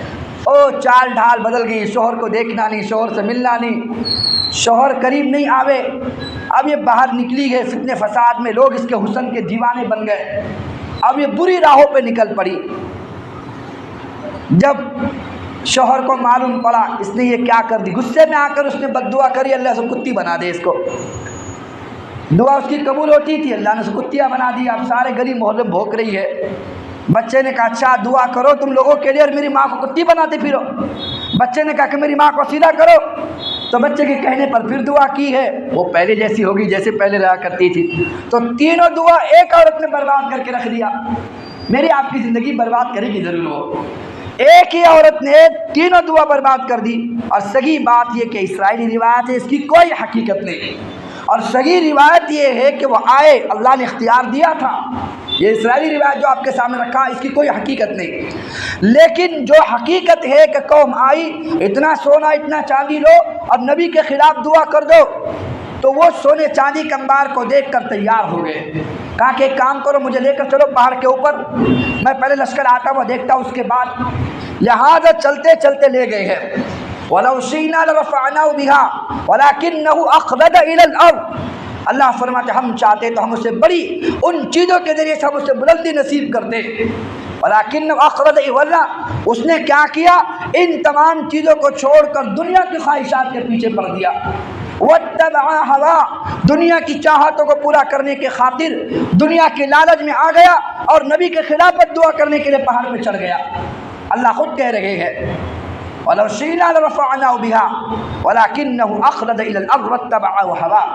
او چال ڈھال بدل گئی، شوہر کو دیکھنا نہیں، شوہر سے ملنا نہیں، شوہر قریب نہیں آوے۔ اب یہ باہر نکلی ہے فتنے فساد میں، لوگ اس کے حسن کے دیوانے بن گئے، اب یہ بری راہوں پہ نکل پڑی۔ جب شوہر کو معلوم پڑا اس نے یہ کیا کر دی، غصے میں آ کر اس نے بد دعا کری، اللہ سے کتی بنا دے اس کو۔ دعا اس کی قبول ہوتی تھی، اللہ نے اسے کتیا بنا دیا۔ اب سارے گلی محلے بھونک رہی ہے۔ بچے نے کہا اچھا دعا کرو تم لوگوں کے لیے، اور میری ماں کو کتی بناتے پھرو۔ بچے نے کہا کہ میری ماں کو سیدھا کرو، تو بچے کے کہنے پر پھر دعا کی ہے، وہ پہلے جیسی ہوگی جیسے پہلے رہا کرتی تھی۔ تو تینوں دعا ایک عورت نے برباد کر کے رکھ دیا۔ میری آپ کی زندگی برباد کرے گی ضرور وہ، ایک ہی عورت نے تینوں دعا برباد کر دی۔ اور صحیح بات یہ کہ اسرائیلی روایت ہے، اس کی کوئی حقیقت نہیں، اور صحیح روایت یہ ہے کہ وہ آئے، اللہ نے اختیار دیا تھا۔ یہ اسرائیلی روایت جو آپ کے سامنے رکھا اس کی کوئی حقیقت نہیں، لیکن جو حقیقت ہے کہ قوم آئی، اتنا سونا اتنا چاندی لو اور نبی کے خلاف دعا کر دو، تو وہ سونے چاندی کے انبار کو دیکھ کر تیار ہو گئے۔ کہا کہ ایک کام کرو، مجھے لے کر چلو پہاڑ کے اوپر، میں پہلے لشکر آتا ہوا دیکھتا ہوں، اس کے بعد لہٰذا چلتے چلتے لے گئے ہیں۔ وَلَوْ شِئْنَا لَرَفَعْنَاهُ بِهَا وَلَكِنَّهُ أَخْلَدَ إِلَى الْأَرْضِ، اللہ فرماتے ہم چاہتے تو ہم اسے بڑی ان چیزوں کے ذریعے سے ہم اسے بلندی نصیب کرتے، وَلَكِنَّهُ أَخْلَدَ إِلَى، اس نے کیا کیا؟ ان تمام چیزوں کو چھوڑ کر دنیا کی خواہشات کے پیچھے پڑ دیا۔ وَاتَّبَعَ هَوَاهُ، دنیا کی چاہتوں کو پورا کرنے کے خاطر دنیا کے لالچ میں آ گیا اور نبی کے خلاف دعا کرنے کے لیے پہاڑ پہ چڑھ گیا۔ اللہ خود کہہ رہے ہیں وَلَوْ شِئْنَا لَرَفَعْنَاهُ بِهَا وَلَكِنَّهُ أَخْلَدَ إِلَى الْأَرْضِ وَاتَّبَعَ هَوَاهُ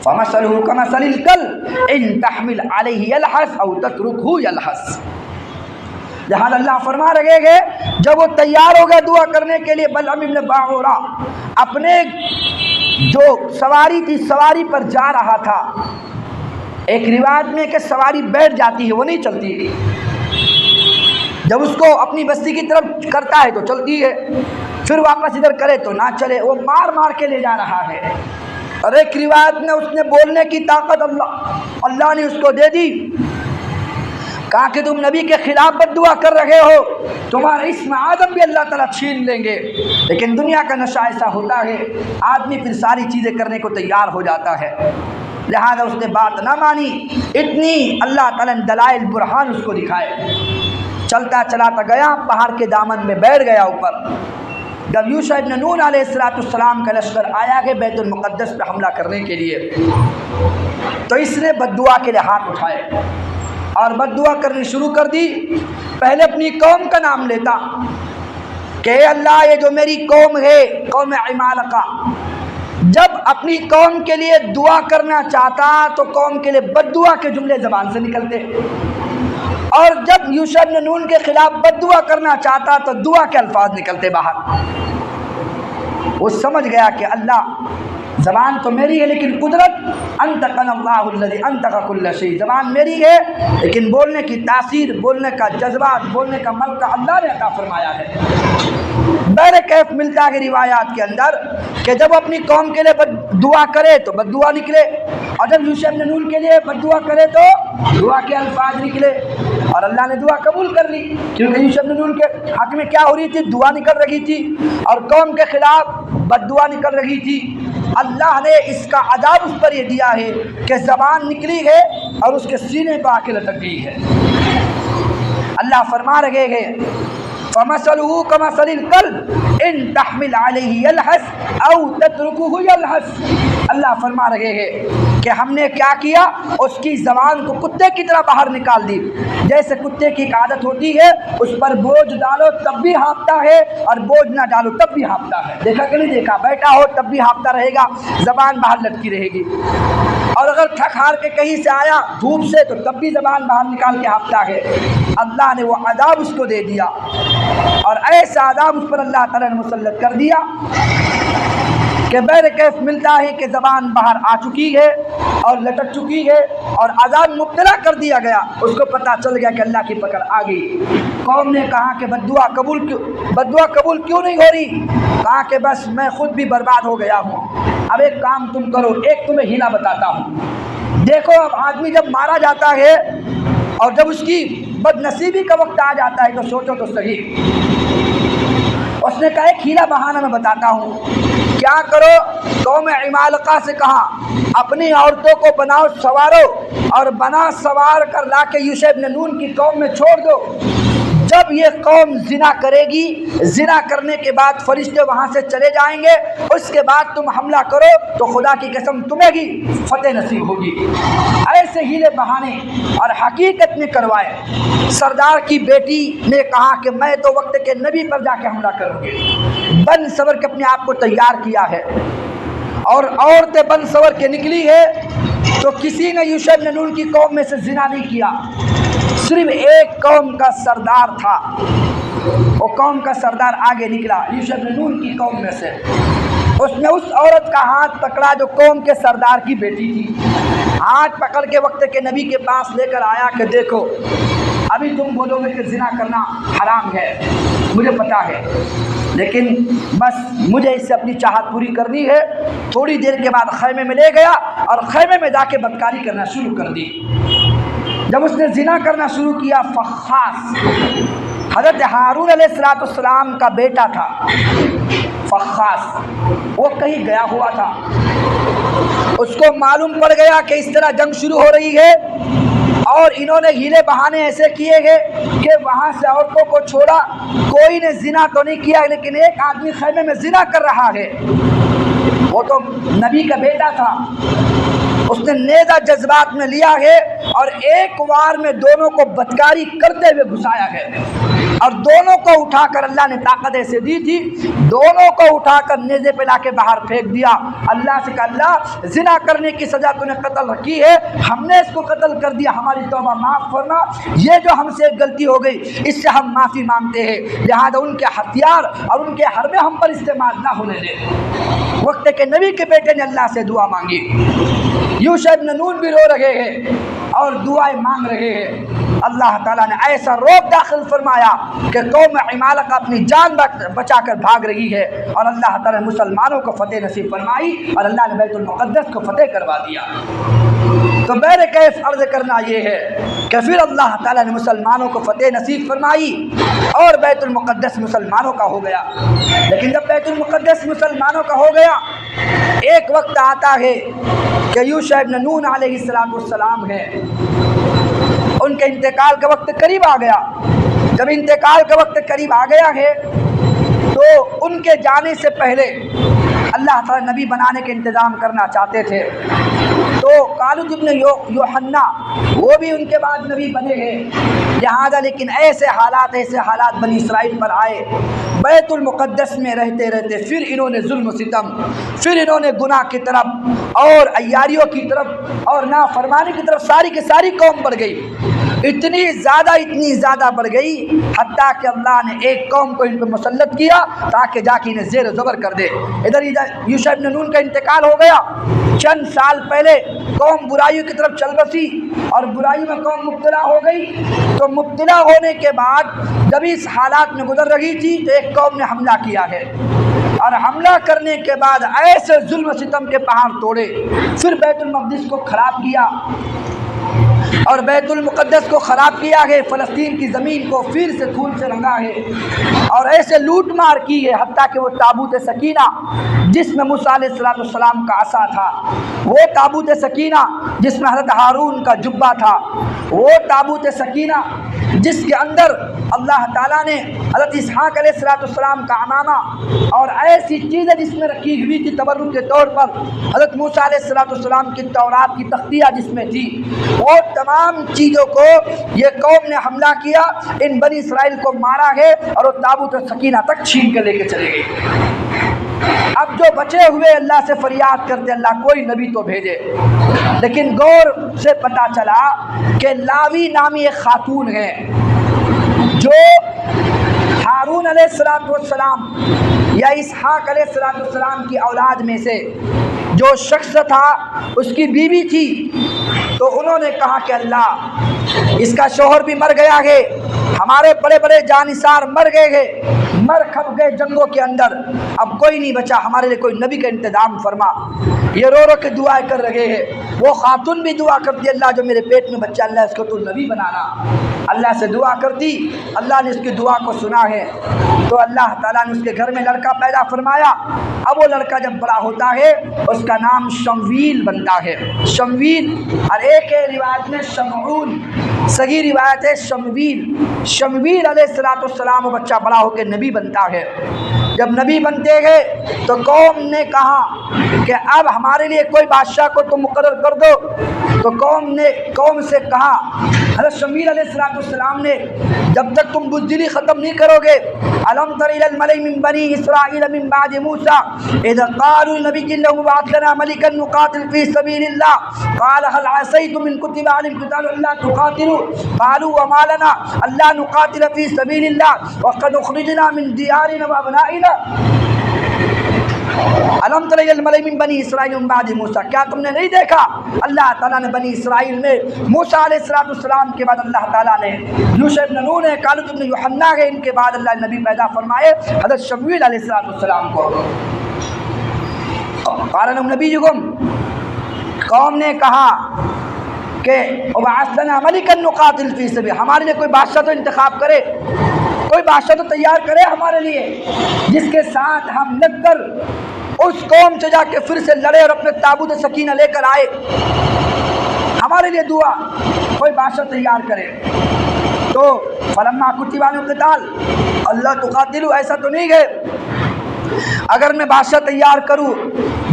فَمَثَلُهُ كَمَثَلِ الْكَلْبِ إِن تَحْمِلْ عَلَيْهِ يَلْهَثْ أَوْ تَتْرُكْهُ يَلْهَثْ۔ لہذا اللہ فرما رہے ہیں جب وہ تیار ہو گئے دعا کرنے کے لیے، بلعم ابن باعورہ اپنے جو سواری تھی سواری پر جا رہا تھا۔ ایک روایت میں کہ سواری بیٹھ جاتی ہے، وہ نہیں چلتی، جب اس کو اپنی بستی کی طرف کرتا ہے تو چلتی ہے، پھر واپس ادھر کرے تو نہ چلے، وہ مار مار کے لے جا رہا ہے۔ اور ایک روایت میں اس نے بولنے کی طاقت اللہ نے اس کو دے دی۔ کہا کہ تم نبی کے خلاف بد دعا کر رہے ہو، تمہارا اسم آدم بھی اللہ تعالیٰ چھین لیں گے۔ لیکن دنیا کا نشہ ایسا ہوتا ہے، آدمی پھر ساری چیزیں کرنے کو تیار ہو جاتا ہے۔ لہذا اس نے بات نہ مانی۔ اتنی اللہ تعالیٰ نے دلائل برہان اس کو دکھائے۔ چلتا چلاتا گیا، پہاڑ کے دامن میں بیٹھ گیا اوپر۔ جب یوشع ابن نون علیہ السلام کا لشکر آیا کہ بیت المقدس پہ حملہ کرنے کے لیے، تو اس نے بد دعا کے لیے ہاتھ اٹھائے اور بد دعا کرنی شروع کر دی۔ پہلے اپنی قوم کا نام لیتا کہ اے اللہ یہ جو میری قوم ہے، قوم عمالقہ، جب اپنی قوم کے لیے دعا کرنا چاہتا تو قوم کے لیے بد دعا کے جملے زبان سے نکلتے، اور جب یوشع ابن نون کے خلاف بد دعا کرنا چاہتا تو دعا کے الفاظ نکلتے باہر۔ وہ سمجھ گیا کہ اللہ، زبان تو میری ہے لیکن قدرت انطقنا اللہ الذی انطق کل شیء، زبان میری ہے لیکن بولنے کی تاثیر، بولنے کا جذبات، بولنے کا ملکہ اللہ نے عطا فرمایا ہے۔ بہر کیف ملتا ہے روایات کے اندر کہ جب اپنی قوم کے لیے بد دعا کرے تو بد دعا نکلے، اور جب یوشع ابن نون کے لیے بد دعا کرے تو دعا کے الفاظ نکلے، اور اللہ نے دعا قبول کر لی، کیونکہ یوشع ابن نون کے حق میں کیا ہو رہی تھی؟ دعا نکل رہی تھی، اور قوم کے خلاف بد دعا نکل رہی تھی۔ اللہ نے اس کا عذاب اس پر یہ دیا ہے کہ زبان نکلی ہے اور اس کے سینے پہ آ کے لٹک گئی ہے۔ اللہ فرما رہے ہیں فَمَثَلُهُ كَمَثَلِ الْكَلْبِ إِن تَحْمِلْ عَلَيْهِ يَلْهَثْ أَوْ تَتْرُكْهُ يَلْهَثْ۔ اللہ فرما رہے ہیں کہ ہم نے کیا کیا، اس کی زبان کو کتے کی طرح باہر نکال دی۔ جیسے کتے کی ایک عادت ہوتی ہے، اس پر بوجھ ڈالو تب بھی ہانپتا ہے، اور بوجھ نہ ڈالو تب بھی ہانپتا ہے۔ دیکھا کہ نہیں دیکھا؟ بیٹھا ہو تب بھی ہانپتا رہے گا، زبان باہر لٹکی رہے گی، اور اگر تھک ہار کے کہیں سے آیا دھوپ سے تو تب بھی زبان باہر نکال کے ہانپتا ہے۔ اللہ نے وہ عذاب اس کو دے دیا، اور ایسا عذاب اس پر اللہ تعالیٰ نے مسلط کر دیا کہ بہر کیف ملتا ہے کہ زبان باہر آ چکی ہے اور لٹک چکی ہے، اور عذاب مبتلا کر دیا گیا۔ اس کو پتہ چل گیا کہ اللہ کی پکڑ آ گئی۔ قوم نے کہا کہ بد دعا قبول کیوں نہیں ہو رہی؟ کہا کہ بس میں خود بھی برباد ہو گیا ہوں۔ اب ایک کام تم کرو، ایک تمہیں ہیلا بتاتا ہوں۔ دیکھو اب آدمی جب مارا جاتا ہے اور جب اس کی بد نصیبی کا وقت آ جاتا ہے تو سوچو تو صحیح۔ اس نے کہا ایک ہیلا بہانہ میں بتاتا ہوں، کیا کرو؟ قوم عمالقہ سے کہا اپنی عورتوں کو بناؤ سوارو، اور بنا سوار کر لا کے یوشع ابن نون کی قوم میں چھوڑ دو۔ جب یہ قوم زنا کرے گی، زنا کرنے کے بعد فرشتے وہاں سے چلے جائیں گے، اس کے بعد تم حملہ کرو تو خدا کی قسم تمہیں بھی فتح نصیب ہوگی۔ ایسے ہیلے بہانے اور حقیقت میں کروائے۔ سردار کی بیٹی نے کہا کہ میں تو وقت کے نبی پر جا کے حملہ کروں گی۔ بن سور کے اپنے آپ کو تیار کیا ہے، اور عورتیں بن سور کے نکلی ہے تو کسی نے یوشع ابن نون کی قوم میں سے زنا نہیں کیا، صرف ایک قوم کا سردار تھا۔ وہ قوم کا سردار آگے نکلا یوشع ابن نون کی قوم میں سے، اس نے اس عورت کا ہاتھ پکڑا جو قوم کے سردار کی بیٹی تھی۔ ہاتھ پکڑ کے وقت کے نبی کے پاس لے کر آیا کہ دیکھو ابھی تم بولو گے کہ زنا کرنا حرام ہے، مجھے پتا ہے، لیکن بس مجھے اس سے اپنی چاہت پوری کرنی ہے۔ تھوڑی دیر کے بعد خیمے میں لے گیا اور خیمے میں جا کے بدکاری کرنا شروع کر دی۔ جب اس نے زنا کرنا شروع کیا، فخاص حضرت ہارون علیہ السلام کا بیٹا تھا فخاص، وہ کہیں گیا ہوا تھا، اس کو معلوم پڑ گیا کہ اس طرح جنگ شروع ہو رہی ہے، اور انہوں نے ہیلے بہانے ایسے کیے گئے کہ وہاں سے عورتوں کو چھوڑا۔ کوئی نے زنا تو نہیں کیا لیکن ایک آدمی خیمے میں زنا کر رہا ہے، وہ تو نبی کا بیٹا تھا۔ اس نے نیزہ جذبات میں لیا ہے اور ایک وار میں دونوں کو بدکاری کرتے ہوئے گھسایا ہے، اور دونوں کو اٹھا کر اللہ نے طاقت ایسے دی تھی، دونوں کو اٹھا کر نیزے پہ لا کے باہر پھینک دیا۔ اللہ سے کہا اللہ زنا کرنے کی سزا تو نے قتل رکھی ہے، ہم نے اس کو قتل کر دیا، ہماری توبہ معاف فرما، یہ جو ہم سے غلطی ہو گئی اس سے ہم معافی مانگتے ہیں، لہذا ان کے ہتھیار اور ان کے حربے ہم پر استعمال نہ ہونے دے۔ وقت کے نبی کے بیٹے نے اللہ سے دعا مانگی۔ یوشع ابن نون بھی رو رہے ہیں اور دعائیں مانگ رہے ہیں۔ اللہ تعالیٰ نے ایسا روب داخل فرمایا کہ قوم عمالقہ اپنی جان بچا کر بھاگ رہی ہے، اور اللہ تعالیٰ نے مسلمانوں کو فتح نصیب فرمائی، اور اللہ نے بیت المقدس کو فتح کروا دیا۔ تو بہر کیف عرض کرنا یہ ہے کہ پھر اللہ تعالیٰ نے مسلمانوں کو فتح نصیب فرمائی اور بیت المقدس مسلمانوں کا ہو گیا۔ لیکن جب بیت المقدس مسلمانوں کا ہو گیا، ایک وقت آتا ہے کہ یوشع ابن نون علیہ السلام ہے، ان کے انتقال کا وقت قریب آ گیا۔ جب انتقال کا وقت قریب آ گیا ہے تو ان کے جانے سے پہلے اللہ تعالیٰ نبی بنانے کے انتظام کرنا چاہتے تھے، تو خالد ابن یوحنا وہ بھی ان کے بعد نبی بنے ہیں۔ لہٰذا لیکن ایسے حالات بنی اسرائیل پر آئے، بیت المقدس میں رہتے رہتے پھر انہوں نے ظلم و ستم، پھر انہوں نے گناہ کی طرف اور عیاریوں کی طرف اور نافرمانی کی طرف ساری کی ساری قوم بڑھ گئی، اتنی زیادہ بڑھ گئی حتیٰ کہ اللہ نے ایک قوم کو ان پہ مسلط کیا تاکہ جا کے انہیں زیر و زبر کر دے۔ ادھر یوشع ابن نون کا انتقال ہو گیا، چند سال پہلے قوم برائیوں کی طرف چل بسی اور برائی میں قوم مبتلا ہو گئی، تو مبتلا ہونے کے بعد جب اس حالات میں گزر رہی تھی تو ایک قوم نے حملہ کیا ہے، اور حملہ کرنے کے بعد ایسے ظلم و ستم کے پہاڑ توڑے، پھر بیت المقدس کو خراب کیا اور بیت المقدس کو خراب کیا ہے، فلسطین کی زمین کو پھر سے خون سے رنگا ہے اور ایسے لوٹ مار کی ہے حتیٰ کہ وہ تابوت سکینہ جس میں موسیٰ علیہ السلام کا عصا تھا، وہ تابوت سکینہ جس میں حضرت ہارون کا جبہ تھا، وہ تابوت سکینہ جس کے اندر اللہ تعالیٰ نے حضرت اسحاق علیہ السلام کا عمامہ اور ایسی چیزیں جس میں رکھی ہوئی تھی تبرک کے طور پر، حضرت موسیٰ علیہ السلام کی تورات کی تختیہ جس میں تھی، وہ تمام چیزوں کو یہ قوم نے حملہ کیا، ان بنی اسرائیل کو مارا ہے اور وہ تابوت سکینہ تک چھین کر لے کے چلے گئے۔ اب جو بچے ہوئے اللہ سے فریاد کرتے اللہ کوئی نبی تو بھیجے، لیکن غور سے پتہ چلا کہ لاوی نامی ایک خاتون ہے جو ہارون علیہ السلام یا اسحاق علیہ السلام کی اولاد میں سے جو شخص تھا اس کی بیوی تھی، تو انہوں نے کہا کہ اللہ اس کا شوہر بھی مر گیا ہے، ہمارے بڑے بڑے جانثار مر گئے ہیں، مر کھپ گئے جنگوں کے اندر، اب کوئی نہیں بچا، ہمارے لیے کوئی نبی کا انتظام فرما۔ یہ رو رو کے دعائیں کر رہے ہیں، وہ خاتون بھی دعا کرتی اللہ جو میرے پیٹ میں بچہ اللہ اس کو تو نبی بنانا، اللہ سے دعا کرتی، اللہ نے اس کی دعا کو سنا ہے، تو اللہ تعالیٰ نے اس کے گھر میں لڑکا پیدا فرمایا۔ اب وہ لڑکا جب بڑا ہوتا ہے اس کا نام شمویل بنتا ہے، شمویل، اور ایک روایت میں شمعون، صحیح روایت ہے شمویل علیہ السلام وہ بچہ بڑا ہو کے نبی بنتا ہے۔ جب نبی بنتے گئے تو قوم نے کہا کہ اب ہمارے لیے کوئی بادشاہ کو تم مقرر کر دو، تو قوم سے کہا، حضرت شمویل علیہ السلام نے جب تک تم بزدلی ختم نہیں کرو گے، الم تر الی الملأ من بنی اسرائیل من بعد موسیٰ اذ قالوا لنبی لہ ابعث لنا ملکا نقاتل فی سبیل اللہ قال هل عصیتم ان کتب علیکم القتال الا تقاتلوا قالوا وما لنا الا نقاتل فی سبیل اللہ وقد اخرجنا من دیارنا وابنائنا الم تر الی الملأ من بنی اسرائیل من بعد موسیٰ، کیا تم نے نہیں دیکھا اللہ تعالیٰ نے بنی اسرائیل میں موسیٰ علیہ السلام کے بعد اللہ تعالیٰ نے یوشع ابن نون ہے، خالد ابن یوحنا ہے، ان کے بعد اللہ نے نبی پیدا فرمائے حضرت شمویل علیہ السلام کو۔ قال لهم نبیکم، قوم نے کہا کہ ابعث لنا ملکا نقاتل فی سبیل، ہمارے لیے کوئی بادشاہ تو انتخاب کرے، کوئی بادشاہ تو تیار کرے ہمارے لیے جس کے ساتھ ہم لگ کر اس قوم سے جا کے پھر سے لڑے اور اپنے تابوت سکینہ لے کر آئے، ہمارے لیے دعا کوئی بادشاہ تیار کرے۔ تو فلما کتب علیکم القتال اللہ تقاتلوا، ایسا تو نہیں ہے اگر میں بادشاہ تیار کروں،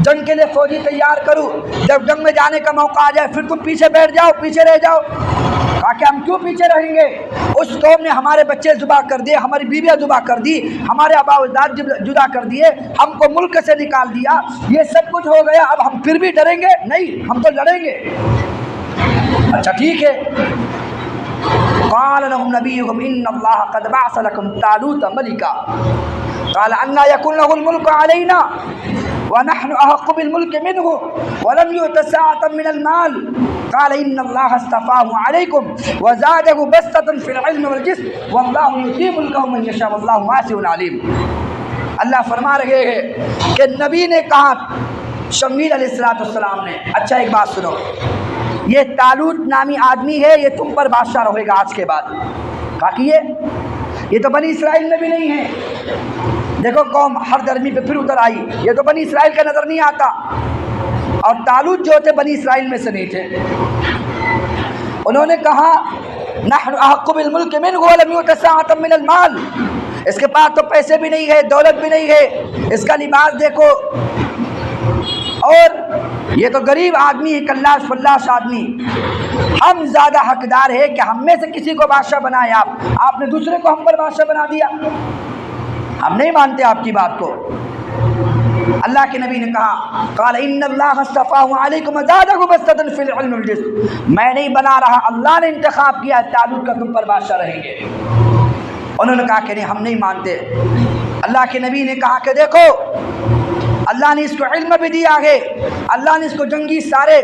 جنگ کے لیے فوجی تیار کروں، جب جنگ میں جانے کا موقع آ جائے پھر تم پیچھے بیٹھ جاؤ، پیچھے رہ جاؤ، کہ ہم کیوں پیچھے رہیں گے؟ اس قوم نے ہمارے بچے ذبح کر دیے، ہماری بیویاں ذبح کر دی، ہمارے آباء و اجداد جدا کر دیے، ہم کو ملک سے نکال دیا، یہ سب کچھ ہو گیا، اب ہم پھر بھی ڈریں گے؟ نہیں، ہم تو لڑیں گے۔ اچھا ٹھیک ہے۔ قال لهم نبيكم ان الله قد بعث لكم طالوت ملكا قال ان يكون له الملك علينا ونحن احق بالملك منه ولم يؤت ساعة من المال قال ان الله اصطفاه عليكم وزاده بسطة في العلم والجسم والله يؤتي ملكه من يشاء والله واسع عليم۔ اللہ فرما رہے ہیں کہ نبی نے کہا شمویل علیہ السلام نے، اچھا ایک بات سنو، یہ طالوت نامی آدمی ہے، یہ تم پر بادشاہ رہے گا آج کے بعد۔ کہا کہ یہ تو بنی اسرائیل میں بھی نہیں ہے، دیکھو قوم ہر درمی پہ پھر اتر آئی، یہ تو بنی اسرائیل کا نظر نہیں آتا، اور طالوت جو تھے بنی اسرائیل میں سے نہیں تھے. انہوں نے کہا نحن احق بالملک منہ ولم یؤت ساعۃ من المال. اس کے پاس تو پیسے بھی نہیں ہے، دولت بھی نہیں ہے، اس کا لباس دیکھو، اور یہ تو غریب آدمی ہے، کلاش فلاش آدمی. ہم زیادہ حقدار ہے کہ ہم میں سے کسی کو بادشاہ بنائے. آپ نے دوسرے کو ہم پر بادشاہ بنا دیا. ہم نہیں مانتے آپ کی بات کو. اللہ کے نبی نے کہا قال ان اللہ اصطفاہ علیکم وزادہ بسطۃ فی العلم والجسم. میں نہیں بنا رہا، اللہ نے انتخاب کیا طالوت کا تم پر بادشاہ رہیں گے. انہوں نے کہا کہ نہیں، ہم نہیں مانتے. اللہ کے نبی نے کہا کہ دیکھو اللہ نے اس کو علم بھی دیا ہے، اللہ نے اس کو جنگی سارے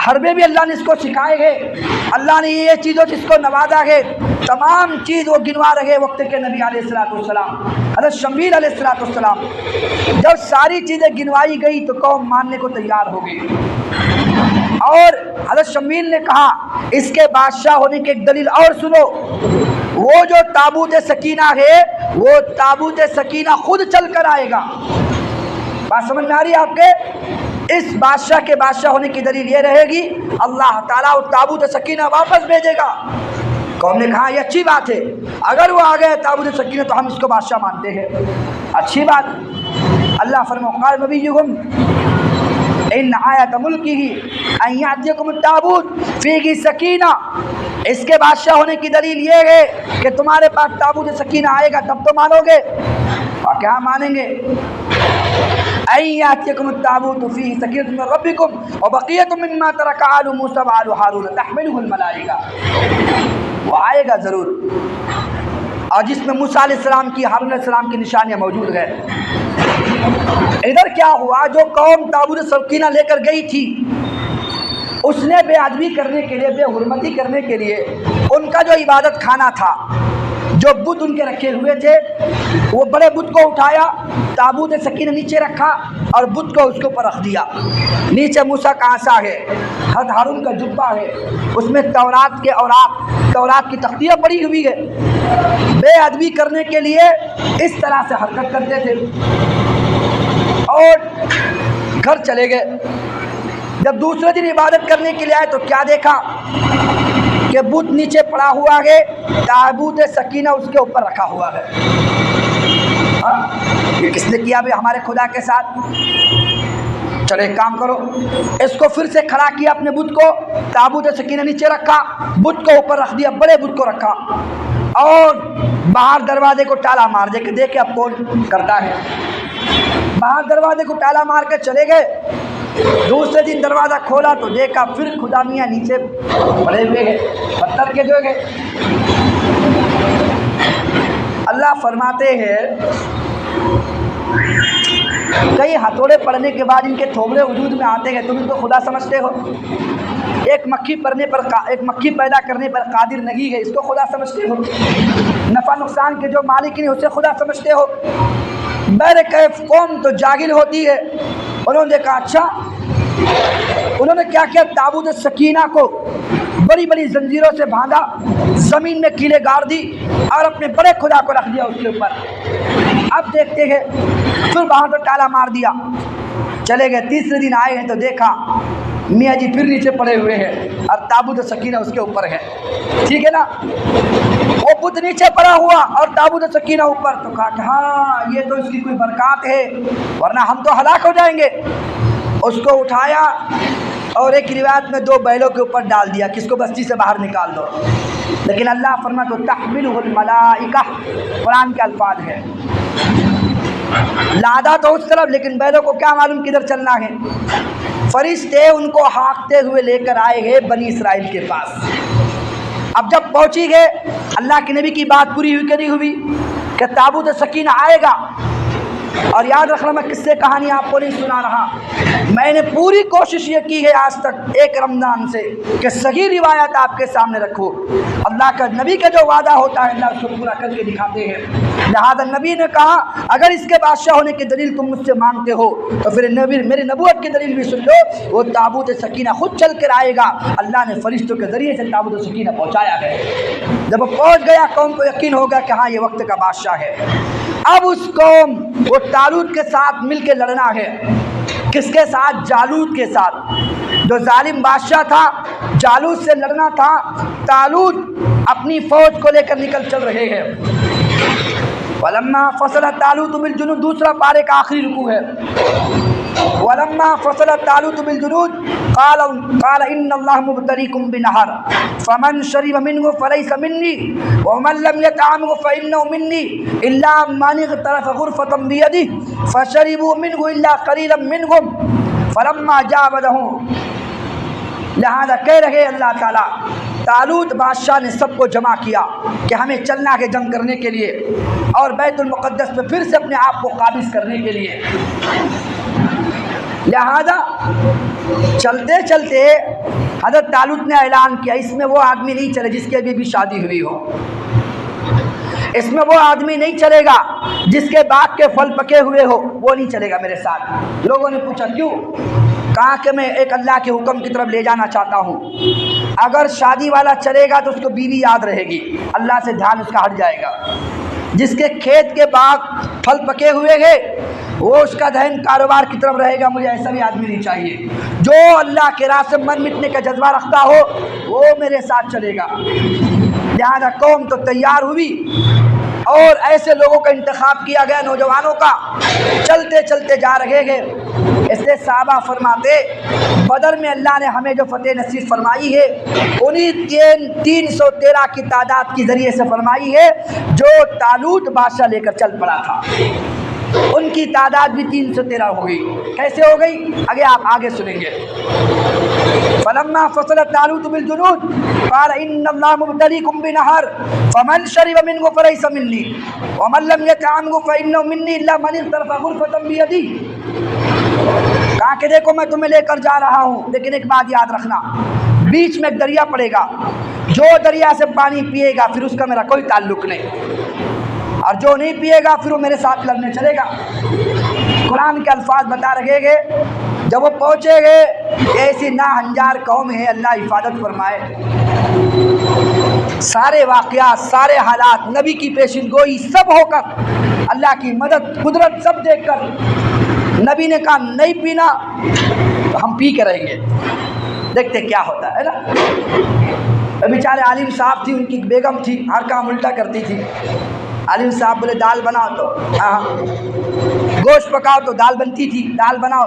حربے بھی اللہ نے اس کو سکھائے گئے، اللہ نے یہ چیزوں سے اس کو نوازا ہے. تمام چیز وہ گنوا رہے وقت کے نبی علیہ الصلوۃ والسلام، حضرت شمویل علیہ الصلوۃ والسلام. جب ساری چیزیں گنوائی گئی تو قوم ماننے کو تیار ہو گئی. اور حضرت شمویل نے کہا اس کے بادشاہ ہونے کی ایک دلیل اور سنو. وہ جو تابوت سکینہ ہے وہ تابوت سکینہ خود چل کر آئے گا. بات سمجھ میں آ رہی ہے آپ کے؟ اس بادشاہ کے بادشاہ ہونے کی دلیل یہ رہے گی اللہ تعالیٰ وہ تابوت سکینہ واپس بھیجے گا. قوم نے کہا یہ اچھی بات ہے، اگر وہ آ گئے تابوت سکینہ تو ہم اس کو بادشاہ مانتے ہیں. اچھی بات. اللہ فرمایا قال نبیہم ان آیت ملکہ ان یأتیکم التابوت فیہ سکینہ. اس کے بادشاہ ہونے کی دلیل یہ ہے کہ تمہارے پاس تابوت سکینہ آئے گا تب تو مانو گے. اور کیا مانیں گے؟ ان یأتیکم التابوت فیہ سکینۃ من ربکم وبقیۃ مما ترک آل موسیٰ وآل ہارون تحملہ الملائکہ. وہ آئے گا ضرور، اور جس میں موسیٰ علیہ السلام کی، ہارون علیہ السلام کی نشانیاں موجود ہیں. ادھر کیا ہوا؟ جو قوم تابوت سکینہ لے کر گئی تھی اس نے بے ادبی کرنے کے لیے، بے حرمتی کرنے کے لیے ان کا جو عبادت خانہ تھا، جو بت ان کے رکھے ہوئے تھے، وہ بڑے بت کو اٹھایا، تابوت سکینہ نیچے رکھا اور بت کو اس کے اوپر رکھ دیا. نیچے موسیٰ کا عصا ہے، حضرت ہارون کا جبہ ہے، اس میں تورات کے اوراق، تورات کی تختیاں پڑی ہوئی ہے. بے ادبی کرنے کے لیے اس طرح سے حرکت کرتے تھے. اور گھر چلے گئے. جب دوسرے دن عبادت کرنے کے لیے آئے تو کیا دیکھا کہ بت نیچے پڑا ہوا ہے، تابوت سکینہ اس کے اوپر رکھا ہوا ہے. یہ کس نے کیا بھائی ہمارے خدا کے ساتھ؟ چلو ایک کام کرو، اس کو پھر سے کھڑا کیا اپنے بت کو، تابوت سکینہ نیچے رکھا، بت کو اوپر رکھ دیا، بڑے بت کو رکھا، اور باہر دروازے کو تالا مار دے کہ دیکھے اب کون کرتا ہے. باہر دروازے کو تالا مار کے چلے گئے. دوسرے دن دروازہ کھولا تو دیکھا پھر خدا میاں نیچے پڑے ہوئے ہیں، پتھر کے جو گئے. اللہ فرماتے ہیں کئی ہتھوڑے پڑنے کے بعد ان کے تھوبڑے وجود میں آتے ہیں، تم ان کو خدا سمجھتے ہو؟ ایک مکھی پیدا کرنے پر قادر نہیں ہے، اس کو خدا سمجھتے ہو؟ نفع نقصان کے جو مالک نہیں اسے خدا سمجھتے ہو؟ بہرکیف قوم تو جاہل ہوتی ہے. انہوں نے کہا اچھا. انہوں نے کیا کیا؟ تابوت سکینہ کو بڑی بڑی زنجیروں سے باندھا، زمین میں کیلیں گاڑ دی اور اپنے بڑے خدا کو رکھ دیا اس کے اوپر. اب دیکھتے ہیں پھر باہر تو تالا مار دیا. چلے گئے. تیسرے دن آئے ہیں تو دیکھا میاں جی پھر نیچے پڑے ہوئے ہیں اور تابوت سکینہ اس کے اوپر ہے. ٹھیک ہے نا؟ وہ بت نیچے پڑا ہوا اور تابوت سکینہ اوپر. تو کہا کہ ہاں یہ تو اس کی کوئی برکات ہے ورنہ ہم تو ہلاک ہو جائیں گے. اس کو اٹھایا اور ایک روایت میں 2 بیلوں کے اوپر ڈال دیا کہ اس کو بستی سے باہر نکال دو. لیکن اللہ فرماتا ہے تحملہ الملائکہ، قرآن کے الفاظ ہے. لادا تو اس طرف، لیکن بیلوں کو کیا معلوم کدھر چلنا ہے. فرشتے ان کو ہانکتے ہوئے لے کر آئے گئے بنی اسرائیل کے پاس. اب جب پہنچی گئے، اللہ کے نبی کی بات پوری ہوئی کہ نہیں ہوئی کہ تابوت سکینہ آئے گا. اور یاد رکھنا میں کس سے کہانی آپ کو نہیں سنا رہا، میں نے پوری کوشش یہ کی ہے آج تک ایک رمضان سے کہ صحیح روایت آپ کے سامنے رکھو. اللہ کا نبی کا جو وعدہ ہوتا ہے اللہ اس کو پورا کر کے دکھاتے ہیں. لہذا نبی نے کہا اگر اس کے بادشاہ ہونے کی دلیل تم مجھ سے مانگتے ہو تو پھر میری نبوت کی دلیل بھی سن لو. وہ تابوت سکینہ خود چل کر آئے گا. اللہ نے فرشتوں کے ذریعے سے تابوت سکینہ پہنچایا ہے. جب وہ پہنچ گیا قوم کو یقین ہوگا کہ ہاں یہ وقت کا بادشاہ ہے. اب اس قوم وہ طالوت کے ساتھ مل کے لڑنا ہے. کس کے ساتھ؟ جالوت کے ساتھ، جو ظالم بادشاہ تھا، جالوت سے لڑنا تھا۔ طالوت اپنی فوج کو لے کر نکل چل رہے ہیں۔ وَلَمَّا فَصَلَ طَالُوتُ بِالْجُنُودِ، دوسرا پارے کا آخری رکوع ہے۔ وَلَمَّا فَصَلَ طَالُوتُ بِالْجُنُودِ قَالَ إِنَّ اللَّهَ مُبْتَلِيكُم بِنَهَرٍ فَمَن شَرِبَ مِنْهُ فَلَيْسَ مِنِّي وَمَن لَّمْ يَطْعَمْهُ فَإِنَّهُ مِنِّي إِلَّا مَنِ اغْتَرَفَ غُرْفَةً بِيَدِهِ فَشَرِبُوا مِنْهُ إِلَّا قَلِيلًا مِنْهُمْ فَلَمَّا جَاوَزَهُ۔ لہذا کہہ رہے اللہ تعالیٰ، طالوت بادشاہ نے سب کو جمع کیا کہ ہمیں چلنا ہے جنگ کرنے کے لیے اور بیت المقدس پہ پھر سے اپنے آپ کو قابض کرنے کے لیے۔ لہذا چلتے چلتے حضرت طالوت نے اعلان کیا، اس میں وہ آدمی نہیں چلے جس کی ابھی بھی شادی ہوئی ہو، اس میں وہ آدمی نہیں چلے گا جس کے باغ کے پھل پکے ہوئے ہو، وہ نہیں چلے گا میرے ساتھ۔ لوگوں نے پوچھا کیوں؟ کہا کہ میں ایک اللہ کے حکم کی طرف لے جانا چاہتا ہوں، اگر شادی والا چلے گا تو اس کو بیوی یاد رہے گی، اللہ سے دھیان اس کا ہٹ جائے گا۔ جس کے کھیت کے باغ پھل پکے ہوئے ہیں وہ اس کا ذہن کاروبار کی طرف رہے گا، مجھے ایسا بھی آدمی نہیں چاہیے۔ جو اللہ کے راہ سے من مٹنے کا جذبہ رکھتا ہو وہ میرے ساتھ چلے گا۔ لہذا قوم تو تیار ہوئی اور ایسے لوگوں کا انتخاب کیا گیا، نوجوانوں کا، چلتے چلتے جا رہے ہیں۔ اس لیے صحابہ فرماتے بدر میں اللہ نے ہمیں جو فتح نصیب فرمائی ہے انہیں 313 کی تعداد کے ذریعے سے فرمائی ہے جو طالوت بادشاہ لے کر چل پڑا تھا، ان کی تعداد بھی 313 ہو گئی۔ کیسے ہو گئی آپ آگے سنیں گے۔ فَلَمَّا فَصَلَ طَالُوتُ بِالْجُنُودِ قَالَ إِنَّ اللَّهَ مُبْتَلِيكُم بِنَهَرٍ فَمَن شَرِبَ مِنْهُ فَلَيْسَ مِنِّي وَمَن لَّمْ يَطْعَمْهُ فَإِنَّهُ مِنِّي إِلَّا مَنِ اغْتَرَفَ غُرْفَةً بِيَدِهِ۔ کہا کہ دیکھو میں تمہیں لے کر جا رہا ہوں، لیکن ایک بات یاد رکھنا، بیچ میں ایک دریا پڑے گا، جو دریا سے پانی پیے گا پھر اس کا میرا کوئی تعلق نہیں، اور جو نہیں پیے گا پھر وہ میرے ساتھ لڑنے چلے گا۔ قرآن کے الفاظ بتا رہے گے، جب وہ پہنچے گے ایسی ناہنجار قوم ہے، اللہ حفاظت فرمائے۔ سارے واقعات، سارے حالات، نبی کی پیشن گوئی سب ہو کر، اللہ کی مدد قدرت سب دیکھ کر نبی نے کہا نہیں پینا تو ہم پی کے رہیں گے، دیکھتے کیا ہوتا ہے نا۔ بیچارے عالم صاحب تھی، ان کی بیگم تھی، ہر کام الٹا کرتی تھی۔ عالم صاحب بولے دال بناؤ تو گوشت پکاؤ تو دال بنتی تھی، دال بناؤ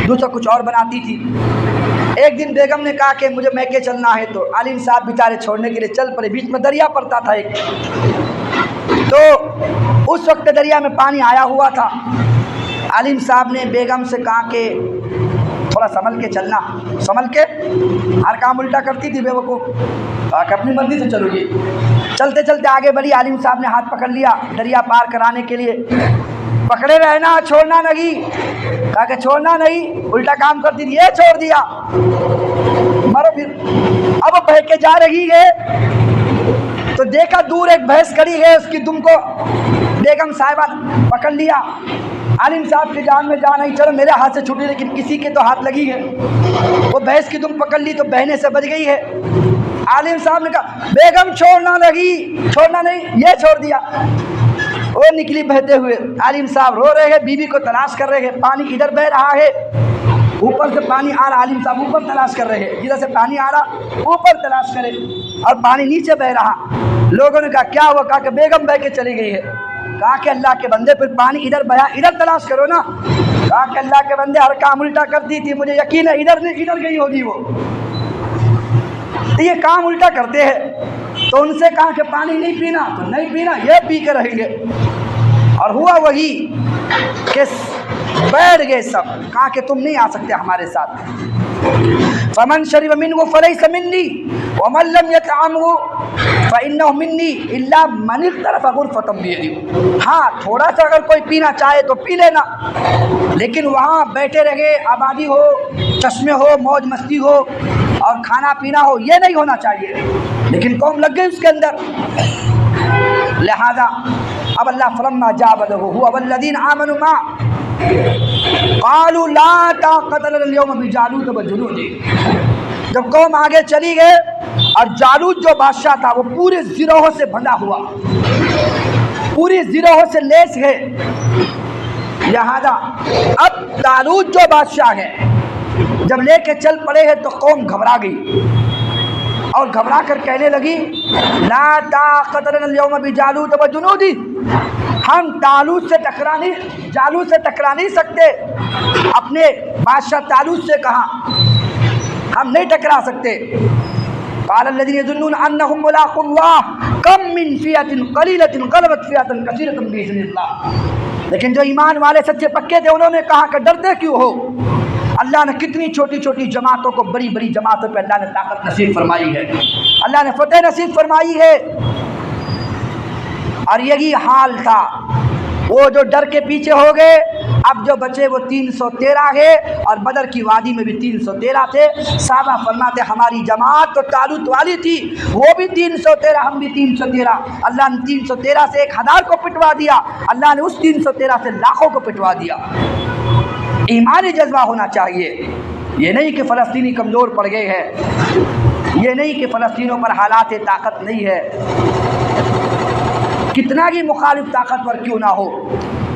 دوسرا کچھ اور بناتی تھی۔ ایک دن بیگم نے کہا کہ مجھے میکے چلنا ہے، تو عالم صاحب بیچارے چھوڑنے کے لیے چل پڑے۔ بیچ میں دریا پڑتا تھا ایک، تو اس وقت دریا میں پانی آیا ہوا تھا۔ عالم صاحب نے بیگم سے کہا کہ تھوڑا سنبھل کے چلنا، سنبھل کے، ہر کام الٹا کرتی تھی بیوقوف، کہا کہ اپنی مرضی سے چلو گی۔ چلتے چلتے آگے بڑھی، عالم صاحب نے ہاتھ پکڑ لیا دریا پار کرانے کے لیے، پکڑے رہنا چھوڑنا نہیں، کہا کہ چھوڑنا نہیں، الٹا کام کرتی تھی، یہ چھوڑ دیا مرو پھر۔ اب بہہ کے جا رہی ہے تو دیکھا دور ایک بھینس کھڑی ہے، اس کی دم کو بیگم صاحبہ پکڑ لیا۔ عالم صاحب کی جان میں جان آئی، چلو میرے ہاتھ سے چھوٹی لیکن کسی کے تو ہاتھ لگی ہے، وہ بھینس کی دم پکڑ لی تو بہنے سے بچ گئی ہے۔ عالم صاحب نے کہا بیگم چھوڑنا لگی، چھوڑنا نہیں، یہ چھوڑ دیا۔ وہ نکلی بہتے ہوئے، عالم صاحب رو رہے ہیں، بیوی کو تلاش کر رہے ہیں، پانی ادھر بہ رہا ہے، اوپر سے پانی آ رہا، عالم صاحب اوپر تلاش کر رہے ہیں، جدھر سے پانی آ رہا اوپر تلاش کرے، اور پانی نیچے بہ رہا۔ لوگوں نے کہا کیا ہوا؟ کہا کہ بیگم بہ کے چلی گئی ہے۔ کہا کہ اللہ کے بندے پھر پانی ادھر بہا، ادھر تلاش کرو نا۔ کہا کہ اللہ کے بندے ہر کام الٹا کرتی تھی، مجھے یقین ہے ادھر گئی ہوگی وہ، یہ کام الٹا کرتے ہیں۔ تو ان سے کہا کہ پانی نہیں پینا تو نہیں پینا، یہ پی کے رہیں گے۔ اور ہوا وہی کہ بیٹھ گئے سب، کہا کہ تم نہیں آ سکتے ہمارے ساتھ۔ فمن شرب منه فليس مني ومن لم يطعمه فإنه مني إلا من اغترف غرفة بيده۔ ہاں تھوڑا سا اگر کوئی پینا چاہے تو پی لینا، لیکن وہاں بیٹھے رہے، آبادی ہو، چشمے ہو، موج مستی ہو اور کھانا پینا ہو، یہ نہیں ہونا چاہیے، لیکن قوم لگ گئی اس کے اندر۔ لہذا اب اللہ فلما جاوزه هو والذين آمنوا معه قالوا لا طاقت لنا اليوم بجالوت وجنوده۔ جب قوم آگے چلی گئے اور جالوت جو بادشاہ تھا وہ پورے زیروہوں سے بندھا ہوا، پوری زیروہوں سے لیس ہے، لہذا اب طالوت جو بادشاہ ہے جب لے کے چل پڑے ہیں تو قوم گھبرا گئی اور گھبرا کر کہنے لگی لا طاقت لنا اليوم بجالوت وجنودی، ہم جالوت سے ٹکرا نہیں سکتے۔ اپنے بادشاہ طالوت سے کہا ہم نہیں ٹکرا سکتے۔ قال الذين يظنون انهم ملاقو الله كم من فئة قليلة غلبت فئة كثيرة بإذن الله، لیکن جو ایمان والے سچے پکے تھے انہوں نے کہا کہ ڈرتے کیوں ہو، اللہ نے کتنی چھوٹی چھوٹی جماعتوں کو بڑی بڑی جماعتوں پہ اللہ نے طاقت نصیب فرمائی ہے، اللہ نے فتح نصیب فرمائی ہے۔ اور یہی حال تھا، وہ جو ڈر کے پیچھے ہو گئے، اب جو بچے وہ 313 ہے، اور بدر کی وادی میں بھی 313 تھے۔ صحابہ فرماتے ہماری جماعت تو طالوت والی تھی، وہ بھی 313، ہم بھی 313۔ اللہ نے 313 سے 1000 کو پٹوا دیا، اللہ نے اس 313 سے لاکھوں کو پٹوا دیا۔ ایمانی جذبہ ہونا چاہیے، یہ نہیں کہ فلسطینی کمزور پڑ گئے ہیں، یہ نہیں کہ فلسطینوں پر حالات طاقت نہیں ہے، کتنا ہی مخالف طاقتور کیوں نہ ہو،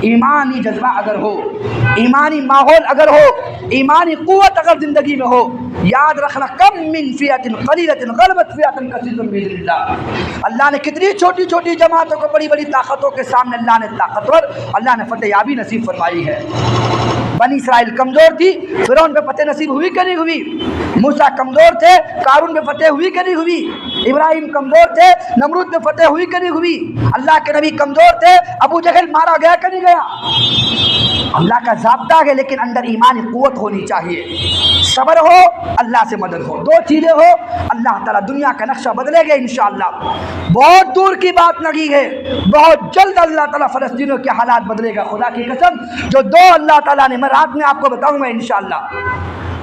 ایمانی جذبہ اگر ہو، ایمانی ماحول اگر ہو، ایمانی قوت اگر زندگی میں ہو، یاد رکھنا کم من فئۃ قلیلۃ غلبت فئۃ کثیرۃ باذن اللہ، اللہ نے کتنی چھوٹی چھوٹی جماعتوں کو بڑی بڑی طاقتوں کے سامنے اللہ نے فتح یابی نصیب فرمائی ہے۔ بنی اسرائیل کمزور تھی، فرعون پہ فتح نصیب ہوئی کہ نہیں ہوئی؟ موسیٰ کمزور تھے، قارون پہ فتح ہوئی کہ نہیں ہوئی؟ ابراہیم کمزور تھے، نمرود پہ فتح ہوئی کہ نہیں ہوئی؟ اللہ کے نبی کمزور تھے، ابو جہل مارا گیا کہ نہیں گیا؟ اللہ کا ضابطہ ہے، لیکن اندر ایمانی قوت ہونی چاہیے، صبر ہو، اللہ سے مدد ہو، دو چیزیں ہو، اللہ تعالیٰ دنیا کا نقشہ بدلے گا انشاءاللہ۔ بہت دور کی بات نہیں ہے، بہت جلد اللہ تعالیٰ فلسطینوں کے حالات بدلے گا، خدا کی قسم۔ جو دو اللہ تعالیٰ نے، میں رات میں آپ کو بتاؤں گا انشاءاللہ،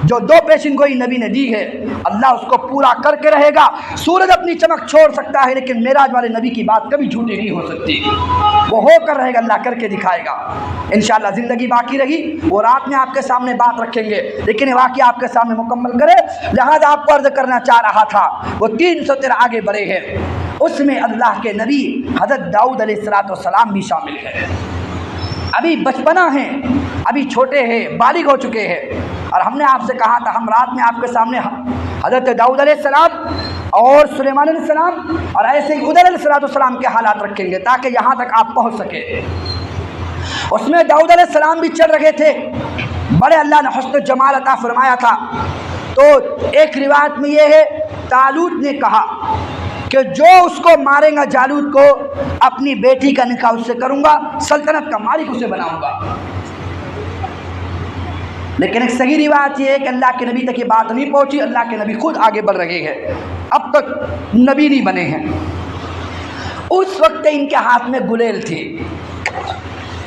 جو دو پیشن گوئی نبی نے دی ہے اللہ اس کو پورا کر کے رہے گا۔ سورج اپنی چمک چھوڑ سکتا ہے لیکن معراج والے نبی کی بات کبھی جھوٹی نہیں ہو سکتی، وہ ہو کر رہے گا، اللہ کر کے دکھائے گا انشاءاللہ۔ زندگی باقی رہی، وہ رات میں آپ کے سامنے بات رکھیں گے، لیکن واقعہ آپ کے سامنے مکمل کرے، لہذا آپ کو عرض کرنا چاہ رہا تھا۔ وہ 313 آگے بڑھے ہیں، اس میں اللہ کے نبی حضرت داؤد علیہ السلام بھی شامل ہے۔ ابھی بچپنا ہیں، ابھی چھوٹے ہیں، بالغ ہو چکے ہیں، اور ہم نے آپ سے کہا تھا ہم رات میں آپ کے سامنے حضرت داؤد علیہ السلام اور سلیمان علیہ السلام اور ایسے ہی ادھر علیہ السلام کے حالات رکھیں گے تاکہ یہاں تک آپ پہنچ سکے۔ اس میں داؤد علیہ السلام بھی چل رہے تھے، بڑے اللہ نے حسن و جمال عطا فرمایا تھا۔ تو ایک روایت میں یہ ہے، طالوت نے کہا کہ جو اس کو مارے گا جالوت کو، اپنی بیٹی کا نکاح اس سے کروں گا، سلطنت کا مالک اسے بناؤں گا۔ لیکن ایک صحیح روایت یہ ہے کہ اللہ کے نبی تک یہ بات نہیں پہنچی، اللہ کے نبی خود آگے بڑھ رہے ہیں، اب تک نبی نہیں بنے ہیں۔ اس وقت ان کے ہاتھ میں گلیل تھی،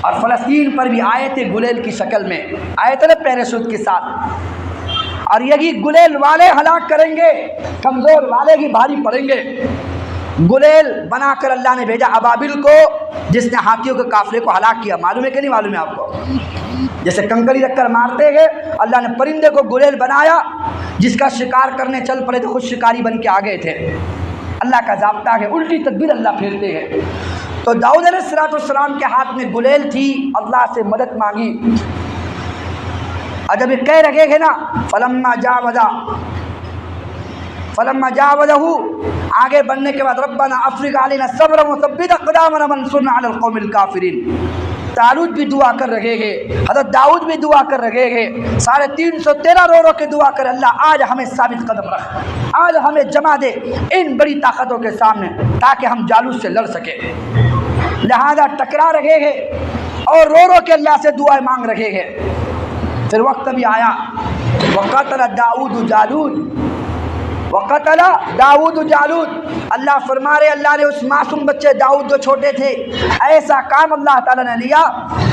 اور فلسطین پر بھی آئے تھے گلیل کی شکل میں، آئے تھے نا پیراشوٹ کے ساتھ، اور یہی گلیل والے ہلاک کریں گے، کمزور والے ہی بھاری پڑیں گے۔ گلیل بنا کر اللہ نے بھیجا ابابل کو، جس نے ہاتھیوں کے قافلے کو ہلاک کیا، معلوم ہے کہ نہیں معلوم ہے آپ کو؟ جیسے کنکری رکھ کر مارتے ہیں، اللہ نے پرندے کو گلیل بنایا، جس کا شکار کرنے چل پڑے تو خود شکاری بن کے آ گئے تھے۔ اللہ کا ضابطہ ہے، الٹی تدبیر اللہ پھیرتے ہیں۔ تو داؤد علیہ السلام کے ہاتھ میں گلیل تھی، اللہ سے مدد مانگی، اور جب یہ کہہ رہے ہیں نا فلما جاوزہ، آگے بڑھنے کے بعد ربنا افرغ علینا صبرا وثبت اقدامنا وانصرنا علی القوم الکافرین، طالوت بھی دعا کر رہے ہیں، حضرت داؤد بھی دعا کر رہے ہیں، 313 رو کے دعا کر اللہ آج ہمیں ثابت قدم رکھ، آج ہمیں جمع دے ان بڑی طاقتوں کے سامنے تاکہ ہم جالوت سے لڑ سکیں۔ لہذا ٹکرا رہے ہیں اور رو کے اللہ سے دعائیں مانگ رہے ہیں۔ پھر وقت بھی آیا، وقتل داؤد جالوت، اللہ فرما رہے اللہ نے اس معصوم بچے داؤد جو چھوٹے تھے، ایسا کام اللہ تعالیٰ نے لیا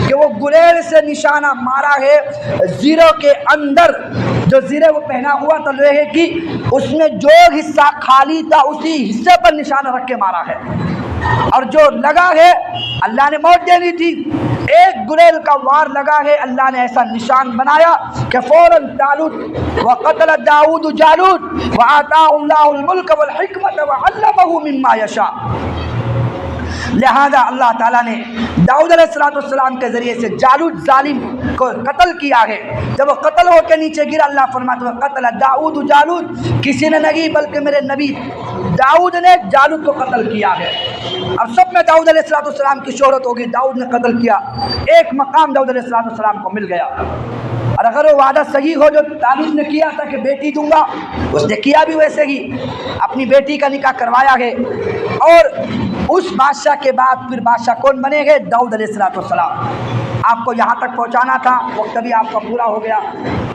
کہ وہ گلیل سے نشانہ مارا ہے، زیروں کے اندر جو زیرے وہ پہنا ہوا تھا لوہے کی، اس میں جو حصہ خالی تھا اسی حصے پر نشانہ رکھ کے مارا ہے، اور جو لگا ہے اللہ نے موت دینی تھی، ایک گلیل کا وار لگا ہے، اللہ نے ایسا نشان بنایا کہ فوراً طالوت وقتل داؤد جالوت وآتاہ اللہ الملک والحکمت وعلمہ مما یشاء، لہذا اللہ تعالیٰ نے داؤد علیہ السلام کے ذریعے سے جالوت ظالم کو قتل کیا ہے. جب وہ قتل ہو کے نیچے گرا، اللہ فرماتا ہے قتل داؤد جالوت، کسی نے نہیں بلکہ میرے نبی داؤد نے جالوت کو قتل کیا ہے. اب سب میں داؤد علیہ السلام کی شہرت ہوگی، داؤد نے قتل کیا. ایک مقام داؤد علیہ السلام کو مل گیا. اور اگر وہ وعدہ صحیح ہو جو طالب نے کیا تھا کہ بیٹی دوں گا، اس نے کیا بھی ویسے ہی، اپنی بیٹی کا نکاح کروایا ہے. اور اس بادشاہ کے بعد پھر بادشاہ کون بنے گئے؟ داؤد علیہ السلام. آپ کو یہاں تک پہنچانا تھا، وقت بھی آپ کا پورا ہو گیا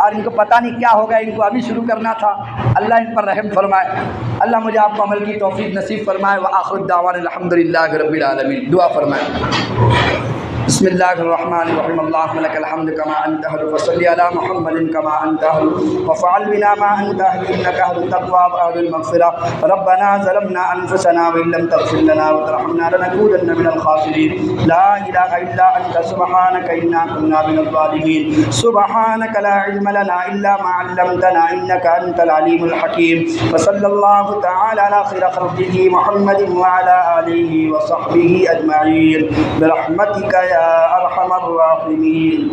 اور ان کو پتہ نہیں کیا ہوگا، ان کو ابھی شروع کرنا تھا. اللہ ان پر رحم فرمائے، اللہ مجھے آپ کو عمل کی توفیق نصیب فرمائے. وآخر الدعوانا الحمدللہ رب العالمین. دعا فرمائے. بسم اللہ الرحمن الرحیم. اللہم لک الحمد کما انت اہل، وصلی علی محمد کما انت اہل، وفعل بنا ما انت اہل، انک اہل التقوی واہل المغفرہ. ربنا ظلمنا انفسنا وان لم تغفر لنا وترحمنا لنکونن من الخاسرین. لا الہ الا انت سبحانک انا کنا من الظالمین. سبحانک لا علم لنا الا ما علمتنا انک انت العلیم الحکیم. وصلی اللہ تعالی علی خیر خلقہ محمد وعلی آلہ وصحبہ اجمعین برحمتک یا ارحم الراحمین.